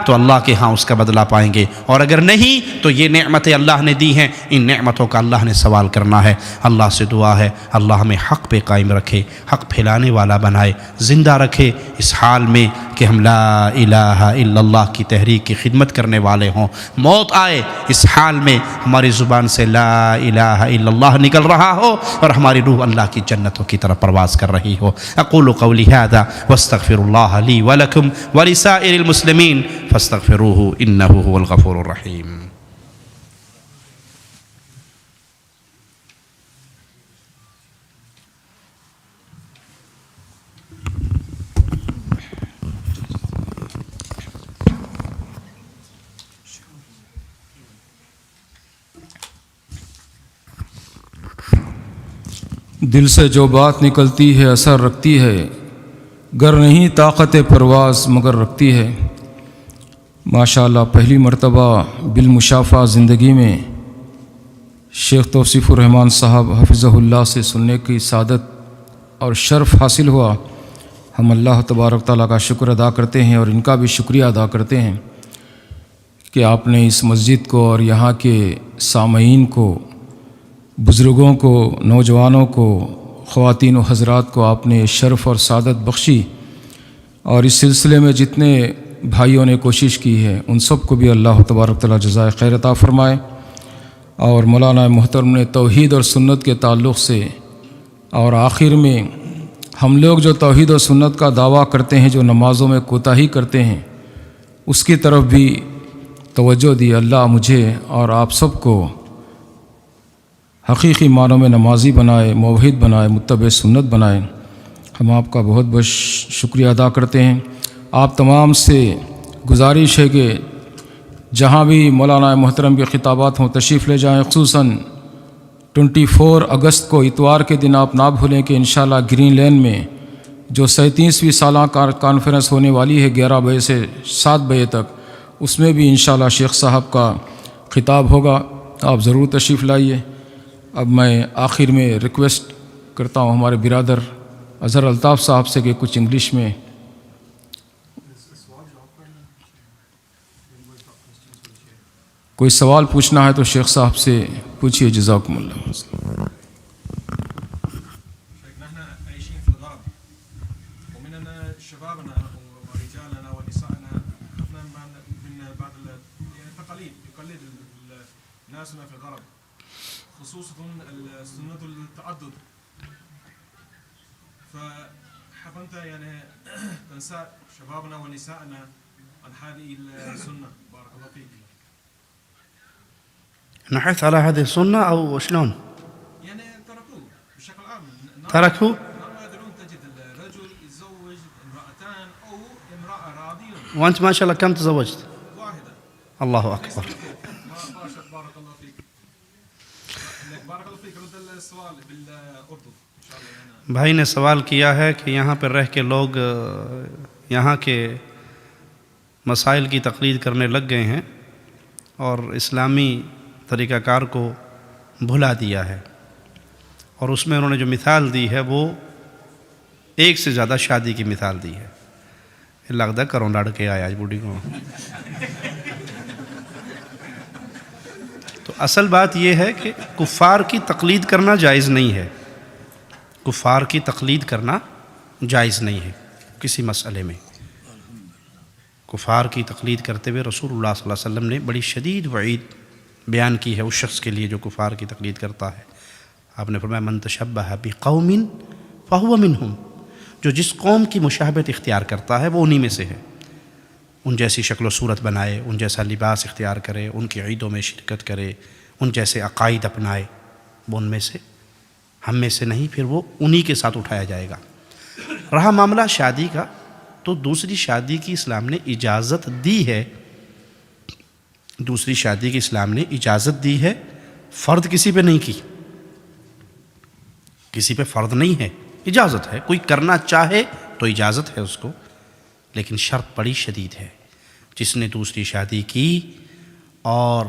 تو اللہ کے ہاں اس کا بدلہ پائیں گے، اور اگر نہیں تو یہ نعمتیں اللہ نے دی ہیں، ان نعمتوں کا اللہ نے سوال کرنا ہے۔ اللہ سے دعا ہے اللہ ہمیں حق پہ قائم رکھے، حق پھیلانے والا بنائے، زندہ رکھے اس حال میں کہ ہم لا الہ الا اللہ کی تحریک کی خدمت کرنے والے ہوں، موت آئے اس حال میں ہماری زبان سے لا الہ الا اللہ نکل رہا ہو اور ہماری روح اللہ کی جنتوں کی طرف پرواز کر رہی ہو۔ اقول قولی ھذا واستغفر اللہ لی ولکم ولسائر المسلمین فاستغفروہ انہ هو الغفور الرحیم۔ دل سے جو بات نکلتی ہے اثر رکھتی ہے، گر نہیں طاقت پرواز مگر رکھتی ہے۔ ماشاءاللہ پہلی مرتبہ بالمشافہ زندگی میں شیخ توصیف الرحمن صاحب حفظہ اللہ سے سننے کی سعادت اور شرف حاصل ہوا۔ ہم اللہ تبارک تعالیٰ کا شکر ادا کرتے ہیں اور ان کا بھی شکریہ ادا کرتے ہیں کہ آپ نے اس مسجد کو اور یہاں کے سامعین کو، بزرگوں کو، نوجوانوں کو، خواتین و حضرات کو آپ نے شرف اور سعادت بخشی، اور اس سلسلے میں جتنے بھائیوں نے کوشش کی ہے ان سب کو بھی اللہ تبارک تعالیٰ جزائے خیر عطا فرمائے۔ اور مولانا محترم نے توحید اور سنت کے تعلق سے، اور آخر میں ہم لوگ جو توحید و سنت کا دعویٰ کرتے ہیں، جو نمازوں میں کوتاہی کرتے ہیں، اس کی طرف بھی توجہ دی۔ اللہ مجھے اور آپ سب کو حقیقی معنوں میں نمازی بنائے، موحد بنائے، متبع سنت بنائے۔ ہم آپ کا بہت بہت شکریہ ادا کرتے ہیں۔ آپ تمام سے گزارش ہے کہ جہاں بھی مولانا محترم کے خطابات ہوں تشریف لے جائیں۔ خصوصاً 24 اگست کو اتوار کے دن آپ نہ بھولیں کہ انشاءاللہ گرین لین میں جو 37ویں سالہ کانفرنس ہونے والی ہے 11 بجے سے 7 بجے تک، اس میں بھی انشاءاللہ شیخ صاحب کا خطاب ہوگا، آپ ضرور تشریف لائیے۔ اب میں آخر میں ریکویسٹ کرتا ہوں ہمارے برادر اظہر الطاف صاحب سے کہ کچھ انگلش میں کوئی سوال پوچھنا ہے تو شیخ صاحب سے پوچھیے۔ جزاکم اللہ۔ خصوصا السنة التعدد، فحب يعني تنسى شبابنا ونسائنا عن هذه السنة. بارك الله فيك. نحث على هذه السنة أو شلون؟ يعني تركوه بشكل عام. تركوا؟ ما يدرون، تجد الرجل يتزوج امرأتان أو امرأة راضية. وأنت ما شاء الله كم تزوجت؟ واحدة. الله أكبر. بارك الله فيك. بارك الله فيك. رد السؤال بالأردن إن شاء الله. بھائی نے سوال کیا ہے کہ یہاں پر رہ کے لوگ یہاں کے مسائل کی تقلید کرنے لگ گئے ہیں اور اسلامی طریقہ کار کو بھلا دیا ہے، اور اس میں انہوں نے جو مثال دی ہے وہ ایک سے زیادہ شادی کی مثال دی ہے۔ لگتا کروں لڑ کے آیا آج بوڑھی کو۔ تو اصل بات یہ ہے کہ کفار کی تقلید کرنا جائز نہیں ہے، کفار کی تقلید کرنا جائز نہیں ہے کسی مسئلے میں۔ کفار کی تقلید کرتے ہوئے رسول اللہ صلی اللہ علیہ وسلم نے بڑی شدید وعید بیان کی ہے اس شخص کے لیے جو کفار کی تقلید کرتا ہے۔ آپ نے فرمایا من تشبہ بقوم فہو منہم، جو جس قوم کی مشابہت اختیار کرتا ہے وہ انہی میں سے ہے، ان جیسی شکل و صورت بنائے، ان جیسا لباس اختیار کرے، ان کی عیدوں میں شرکت کرے، ان جیسے عقائد اپنائے، وہ ان میں سے، ہم میں سے نہیں، پھر وہ انہی کے ساتھ اٹھایا جائے گا۔ رہا معاملہ شادی کا، تو دوسری شادی کی اسلام نے اجازت دی ہے، دوسری شادی کی اسلام نے اجازت دی ہے، فرض کسی پہ نہیں کی، کسی پہ فرض نہیں ہے، اجازت ہے، کوئی کرنا چاہے تو اجازت ہے اس کو، لیکن شرط بڑی شدید ہے۔ جس نے دوسری شادی کی اور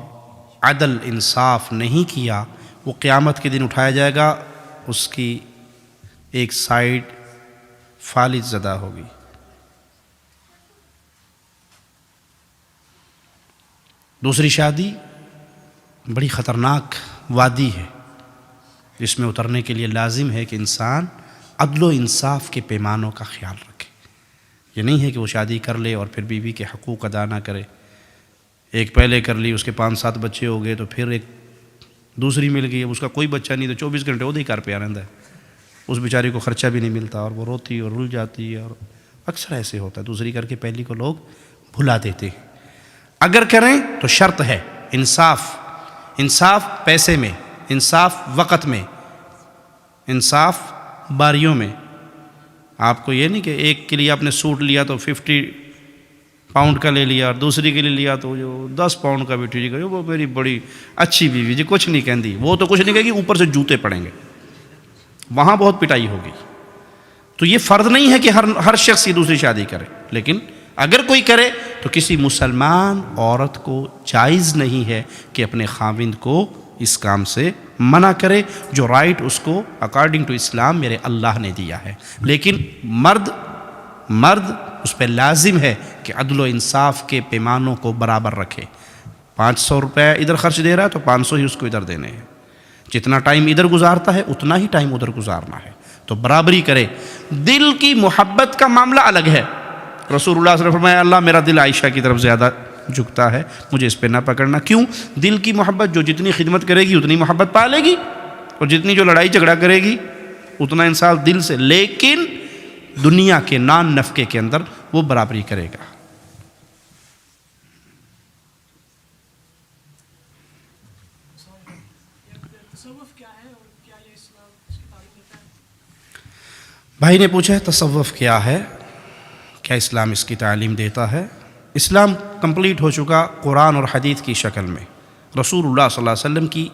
عدل انصاف نہیں کیا وہ قیامت کے دن اٹھایا جائے گا، اس کی ایک سائیڈ فالج زدہ ہوگی۔ دوسری شادی بڑی خطرناک وادی ہے جس میں اترنے کے لیے لازم ہے کہ انسان عدل و انصاف کے پیمانوں کا خیال رکھے۔ یہ نہیں ہے کہ وہ شادی کر لے اور پھر بیوی کے حقوق ادا نہ کرے، ایک پہلے کر لی، اس کے 5-7 بچے ہو گئے تو پھر ایک دوسری مل گئی، اب اس کا کوئی بچہ نہیں تو 24 گھنٹے وہ ہی گھر پہ رہتا ہے، اس بیچاری کو خرچہ بھی نہیں ملتا اور وہ روتی اور رل جاتی ہے، اور اکثر ایسے ہوتا ہے، دوسری کر کے پہلی کو لوگ بھلا دیتے ہیں۔ اگر کریں تو شرط ہے انصاف، انصاف پیسے میں، انصاف وقت میں، انصاف باریوں میں۔ آپ کو یہ نہیں کہ ایک کے لیے آپ نے سوٹ لیا تو 50 پاؤنڈ کا لے لیا اور دوسری کے لیے لیا تو جو 10 پاؤنڈ کا بھی ٹھیک ہے، وہ میری بڑی اچھی بیوی جی کچھ نہیں کہندی، وہ تو کچھ نہیں کہے گی، اوپر سے جوتے پڑیں گے۔ وہاں بہت پٹائی ہوگی. تو یہ فرض نہیں ہے کہ ہر شخص یہ دوسری شادی کرے، لیکن اگر کوئی کرے تو کسی مسلمان عورت کو جائز نہیں ہے کہ اپنے خاوند کو اس کام سے منع کرے، جو رائٹ اس کو اکارڈنگ ٹو اسلام میرے اللہ نے دیا ہے. لیکن مرد اس پہ لازم ہے کہ عدل و انصاف کے پیمانوں کو برابر رکھے. 500 روپے ادھر خرچ دے رہا ہے تو 500 ہی اس کو ادھر دینے ہیں. جتنا ٹائم ادھر گزارتا ہے اتنا ہی ٹائم ادھر گزارنا ہے. تو برابری کرے. دل کی محبت کا معاملہ الگ ہے. رسول اللہ صلی اللہ علیہ وسلم فرمایا اللہ میرا دل عائشہ کی طرف زیادہ جھکتا ہے، مجھے اس پہ نہ پکڑنا. کیوں؟ دل کی محبت، جو جتنی خدمت کرے گی اتنی محبت پالے گی، اور جتنی جو لڑائی جھگڑا کرے گی اتنا انصاف دل سے. لیکن دنیا کے نان نفقے کے اندر وہ برابری کرے گا. بھائی نے پوچھا ہے تصوف کیا ہے، کیا اسلام اس کی تعلیم دیتا ہے؟ اسلام کمپلیٹ ہو چکا قرآن اور حدیث کی شکل میں، رسول اللہ صلی اللہ علیہ وسلم کی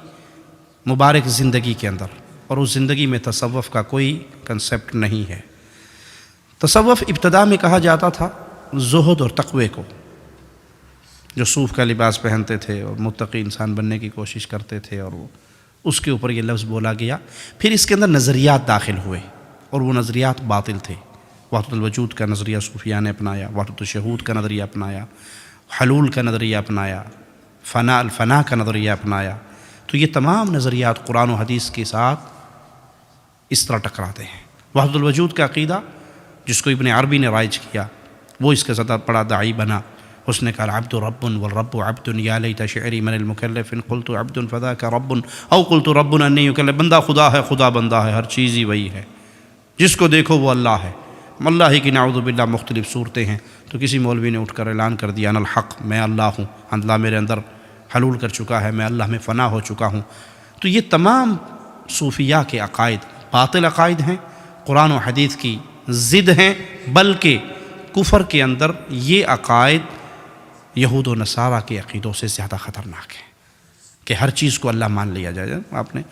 مبارک زندگی کے اندر، اور اس زندگی میں تصوف کا کوئی کنسیپٹ نہیں ہے. تصوف ابتدا میں کہا جاتا تھا زہد اور تقوی کو، جو صوف کا لباس پہنتے تھے اور متقی انسان بننے کی کوشش کرتے تھے، اور وہ اس کے اوپر یہ لفظ بولا گیا. پھر اس کے اندر نظریات داخل ہوئے اور وہ نظریات باطل تھے. وحدت الوجود کا نظریہ صوفیہ نے اپنایا، وحدت الشہود کا نظریہ اپنایا، حلول کا نظریہ اپنایا، الفنا کا نظریہ اپنایا. تو یہ تمام نظریات قرآن و حدیث کے ساتھ اس طرح ٹکراتے ہیں. وحدت الوجود کا عقیدہ جس کو ابن عربی نے رائج کیا، وہ اس کے زیادہ بڑا داعی بنا. اس نے کہا العبد رب والرب عبد یا لیت شعری من المکلف ان قلت عبد فذاک رب او قلت رب انی یکلف. بندہ خدا ہے، خدا بندہ ہے، ہر چیز ہی وہی ہے، جس کو دیکھو وہ اللہ ہے. اللہ ہی کی نعوذ باللہ مختلف صورتیں ہیں. تو کسی مولوی نے اٹھ کر اعلان کر دیا انا الحق، میں اللہ ہوں، اللہ میرے اندر حلول کر چکا ہے، میں اللہ میں فنا ہو چکا ہوں. تو یہ تمام صوفیہ کے عقائد باطل عقائد ہیں، قرآن و حدیث کی ضد ہیں. بلکہ کفر کے اندر یہ عقائد یہود و نصارہ کے عقیدوں سے زیادہ خطرناک ہیں کہ ہر چیز کو اللہ مان لیا جائے. آپ نے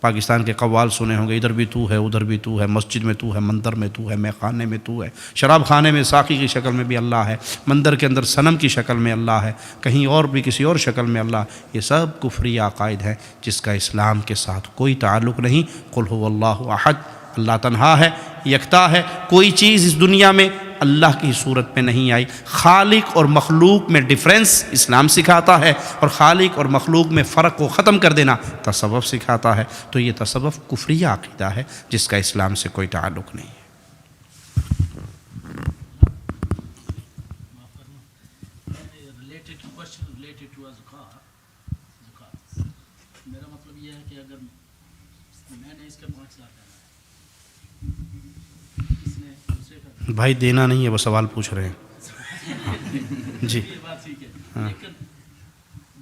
پاکستان کے قوال سنے ہوں گے، ادھر بھی تو ہے، ادھر بھی تو ہے، مسجد میں تو ہے، مندر میں تو ہے، مے خانے میں تو ہے، شراب خانے میں ساقی کی شکل میں بھی اللہ ہے، مندر کے اندر صنم کی شکل میں اللہ ہے، کہیں اور بھی کسی اور شکل میں اللہ. یہ سب کفری عقائد ہیں جس کا اسلام کے ساتھ کوئی تعلق نہیں. قل هو اللہ احد، اللہ تنہا ہے، یکتا ہے. کوئی چیز اس دنیا میں اللہ کی صورت میں نہیں آئی. خالق اور مخلوق میں ڈفرینس اسلام سکھاتا ہے، اور خالق اور مخلوق میں فرق کو ختم کر دینا تصوف سکھاتا ہے. تو یہ تصوف کفریہ عقیدہ ہے جس کا اسلام سے کوئی تعلق نہیں ہے. میرا مطلب یہ ہے کہ اگر میں نے اس کے 5 لاکھ بھائی دینا نہیں ہے، وہ سوال پوچھ رہے ہیں. جی یہ بات ٹھیک ہے، لیکن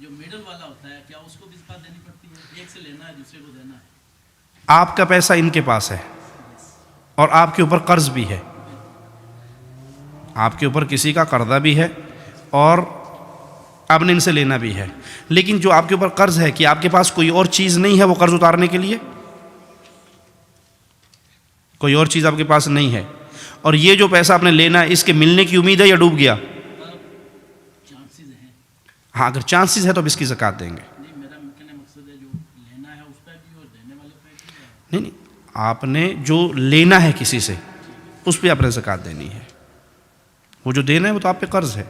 جو میڈل والا ہوتا ہے کیا اس کو بھی زکات دینی پڑتی ہے؟ ایک سے لینا ہے دوسرے کو دینا ہے. آپ کا پیسہ ان کے پاس ہے اور آپ کے اوپر قرض بھی ہے، آپ کے اوپر کسی کا قرضہ بھی ہے اور آپ نے ان سے لینا بھی ہے. لیکن جو آپ کے اوپر قرض ہے کہ آپ کے پاس کوئی اور چیز نہیں ہے وہ قرض اتارنے کے لیے، کوئی اور چیز آپ کے پاس نہیں ہے، اور یہ جو پیسہ آپ نے لینا ہے اس کے ملنے کی امید ہے یا ڈوب گیا؟ چانسز ہیں. ہاں اگر چانسز ہے تو اب اس کی زکوٰۃ دیں گے. نہیں، میرا کہنے مقصد ہے جو لینا ہے اس پہ بھی اور دینے والے پہ بھی. نہیں نہیں، آپ نے جو لینا ہے کسی سے اس پہ آپ نے زکوٰۃ دینی ہے. وہ جو دینا ہے وہ تو آپ پہ قرض ہے.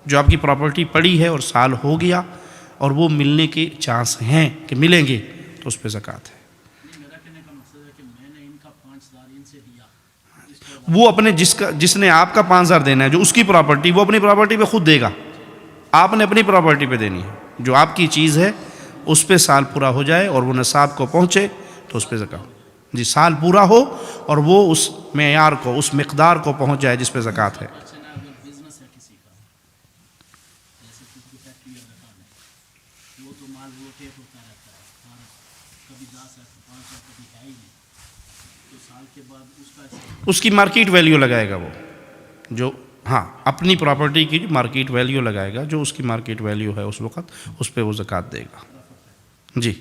جو آپ کی پراپرٹی پڑی ہے اور سال ہو گیا اور وہ ملنے کے چانس ہیں کہ ملیں گے تو اس پہ زکوٰۃ ہے. میرا کہنے کا مقصد ہے کہ میں نے ان کا 5,000 ان سے لیا، وہ اپنے جس نے آپ کا 5,000 دینا ہے، جو اس کی پراپرٹی، وہ اپنی پراپرٹی پہ خود دے گا. آپ نے اپنی پراپرٹی پہ دینی ہے. جو آپ کی چیز ہے اس پہ سال پورا ہو جائے اور وہ نصاب کو پہنچے تو اس پہ زکوٰۃ. جی سال پورا ہو اور وہ اس معیار کو، اس مقدار کو پہنچ جائے جس پہ زکوٰۃ ہے. اگر بزنس ہے کسی کا، جیسے کسی کی فیکٹری یا دکان ہے، وہ تو مال روٹیٹ ہوتا رہتا ہے، اور کبھی 10 ہے 5 ہے، کبھی ہے ہی نہیں. تو سال کے بعد اس کا اس کی مارکیٹ ویلیو لگائے گا وہ، جو ہاں اپنی پراپرٹی کی مارکیٹ ویلیو لگائے گا، جو اس کی مارکیٹ ویلیو ہے اس وقت اس پہ وہ زکوٰۃ دے گا. جی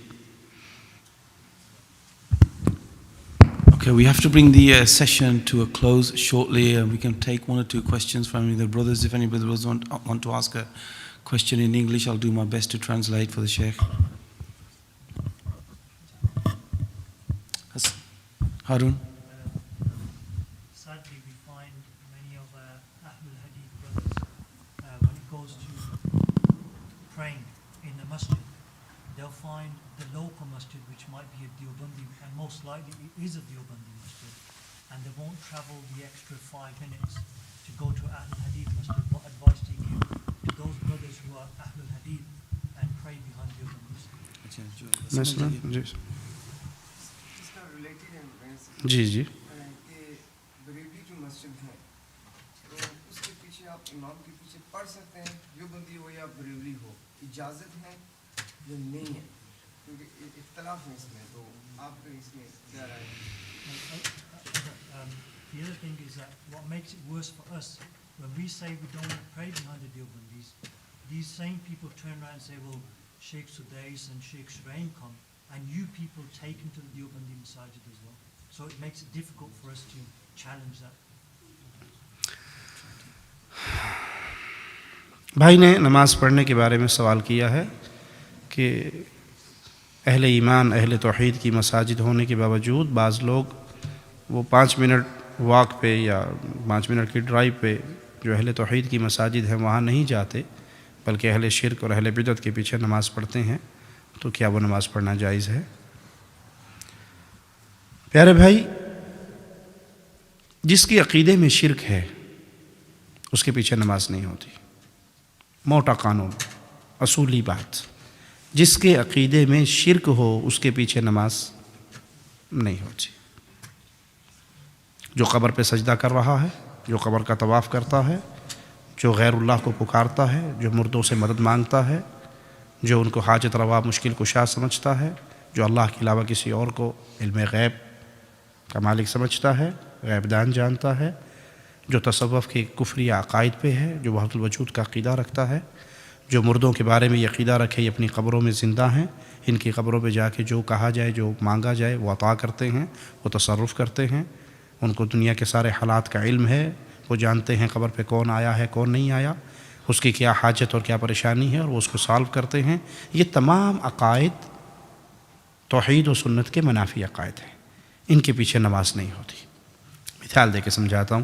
Okay, we have to bring the session to a close shortly. We can take one or two questions from either brothers. If any brothers want to ask a question in English, I'll do my best to translate for the Sheikh. Harun? Sadly, we find many of Ahlul Hadith brothers, when it goes to praying in the masjid, they'll find the local masjid, which might be a Deobandi, and most likely it is a Deobandi masjid, and they won't travel the extra 5 minutes to go to Ahlul Hadith masjid. What advice do you give to those brothers who are Ahlul Hadith and pray behind Deobandis? جی جی بریلی جو مسجد ہے تو اس کے پیچھے آپ امام کے پیچھے پڑھ سکتے ہیں جو بندی ہو یا بریلی ہو اجازت ہے یا نہیں ہے کیونکہ اختلاف ہے اس میں تو آپ کا اس میں کیا رائے ہے The other thing is that what makes it worse for us, when we say we don't pray behind the Deobandis, these same people turn around and say, well, Sheikh Sudais and Sheikh Shuraim come, and you people take him to the Deobandi Masajid as well. So it makes it difficult for us to challenge that. بھائی نے نماز پڑھنے کے بارے میں سوال کیا ہے کہ اہل ایمان اہل توحید کی مساجد ہونے کے باوجود بعض لوگ وہ 5 منٹ واک پہ یا 5 منٹ کی ڈرائیو پہ جو اہل توحید کی مساجد ہیں وہاں نہیں جاتے بلکہ اہل شرک اور اہل بدعت کے پیچھے نماز پڑھتے ہیں، تو کیا وہ نماز پڑھنا جائز ہے؟ پیارے بھائی، جس کی عقیدے میں شرک ہے اس کے پیچھے نماز نہیں ہوتی. موٹا قانون، اصولی بات، جس کے عقیدے میں شرک ہو اس کے پیچھے نماز نہیں ہوتی. جو قبر پہ سجدہ کر رہا ہے، جو قبر کا طواف کرتا ہے، جو غیر اللہ کو پکارتا ہے، جو مردوں سے مدد مانگتا ہے، جو ان کو حاجت روا مشکل کشا سمجھتا ہے، جو اللہ کے علاوہ کسی اور کو علم غیب کا مالک سمجھتا ہے، غیب دان جانتا ہے، جو تصوف کے کفری عقائد پہ ہے، جو وحدت الوجود کا عقیدہ رکھتا ہے، جو مردوں کے بارے میں یہ عقیدہ رکھے یہ اپنی قبروں میں زندہ ہیں، ان کی قبروں پہ جا کے جو کہا جائے جو مانگا جائے وہ عطا کرتے ہیں، وہ تصرف کرتے ہیں، ان کو دنیا کے سارے حالات کا علم ہے، وہ جانتے ہیں قبر پہ کون آیا ہے کون نہیں آیا، اس کی کیا حاجت اور کیا پریشانی ہے اور وہ اس کو سالو کرتے ہیں. یہ تمام عقائد توحید و سنت کے منافی عقائد ہیں، ان کے پیچھے نماز نہیں ہوتی. مثال دے کے سمجھاتا ہوں.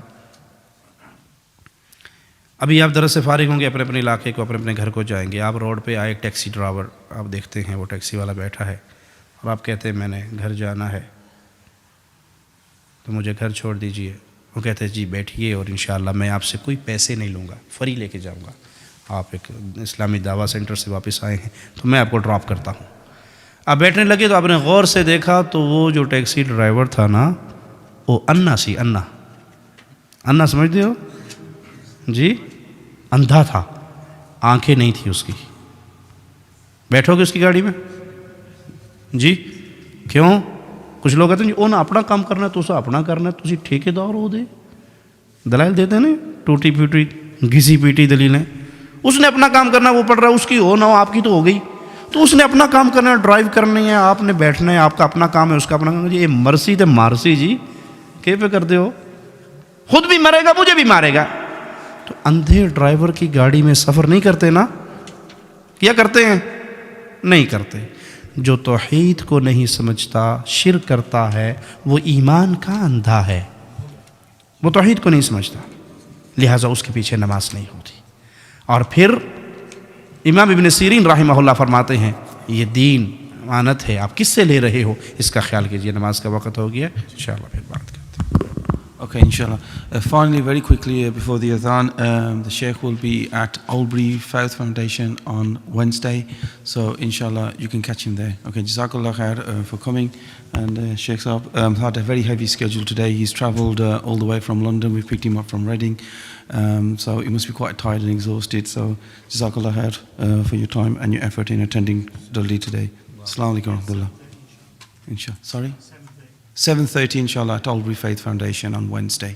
ابھی آپ درس سے فارغ ہوں گے، اپنے اپنے علاقے کو اپنے اپنے گھر کو جائیں گے. آپ روڈ پہ آئے ٹیکسی ڈرائیور، آپ دیکھتے ہیں وہ ٹیکسی والا بیٹھا ہے اور آپ کہتے ہیں میں نے گھر جانا ہے تو مجھے گھر چھوڑ دیجئے. وہ کہتے ہیں جی بیٹھیے اور انشاءاللہ میں آپ سے کوئی پیسے نہیں لوں گا، فری لے کے جاؤں گا. آپ ایک اسلامی دعویٰ سینٹر سے واپس آئے ہیں تو میں آپ کو ڈراپ کرتا ہوں. آپ بیٹھنے لگے تو آپ نے غور سے دیکھا تو وہ جو ٹیکسی ڈرائیور تھا نا وہ انا سی انا سمجھتے ہو جی، اندھا تھا، آنکھیں نہیں تھی اس کی. بیٹھو گے اس کی گاڑی میں جی؟ کیوں؟ کچھ لوگ کہتے ہیں جی انہیں اپنا کام کرنا ہے تو اسے اپنا کرنا ہے، تو اسی ٹھیکیدار ہو دے. دلائل دیتے ہیں نا، ٹوٹی پھوٹی گھسی پیٹی دلیلیں. اس نے اپنا کام کرنا ہے، وہ پڑھ رہا ہے، اس کی ہو نہ ہو آپ کی تو ہو گئی. تو اس نے اپنا کام کرنا ہے، ڈرائیو کرنی ہے، آپ نے بیٹھنا ہے، آپ کا اپنا کام ہے، اس کا اپنا کام ہے. جی یہ مرسی تے مارسی جی کیسے پہ کرتے ہو؟ خود بھی مرے گا مجھے بھی مارے گا. تو اندھے ڈرائیور کی گاڑی میں سفر نہیں کرتے نا؟ کیا کرتے ہیں؟ نہیں کرتے. جو توحید کو نہیں سمجھتا، شرک کرتا ہے، وہ ایمان کا اندھا ہے، وہ توحید کو نہیں سمجھتا، لہٰذا اس کے پیچھے نماز نہیں ہوتی. اور پھر امام ابن سیرین رحمہ اللہ فرماتے ہیں یہ دین امانت ہے، آپ کس سے لے رہے ہو اس کا خیال کیجئے. نماز کا وقت ہو گیا، انشاءاللہ پھر بات کرتے ہیں. Okay, inshallah. Finally, very quickly before the adhan, the Sheikh will be at Albury Faith Foundation on Wednesday. So, inshallah, you can catch him there. Okay, Jazakallah khair for coming. And Sheikh Saab had a very heavy schedule today. He's travelled all the way from London. We picked him up from Reading. So, he must be quite tired and exhausted. So, Jazakallah khair for your time and your effort in attending Dali today. Assalamu alaikum wa rahmatullah. Inshallah. Sorry? 7:30 inshallah at Albury Faith Foundation on Wednesday.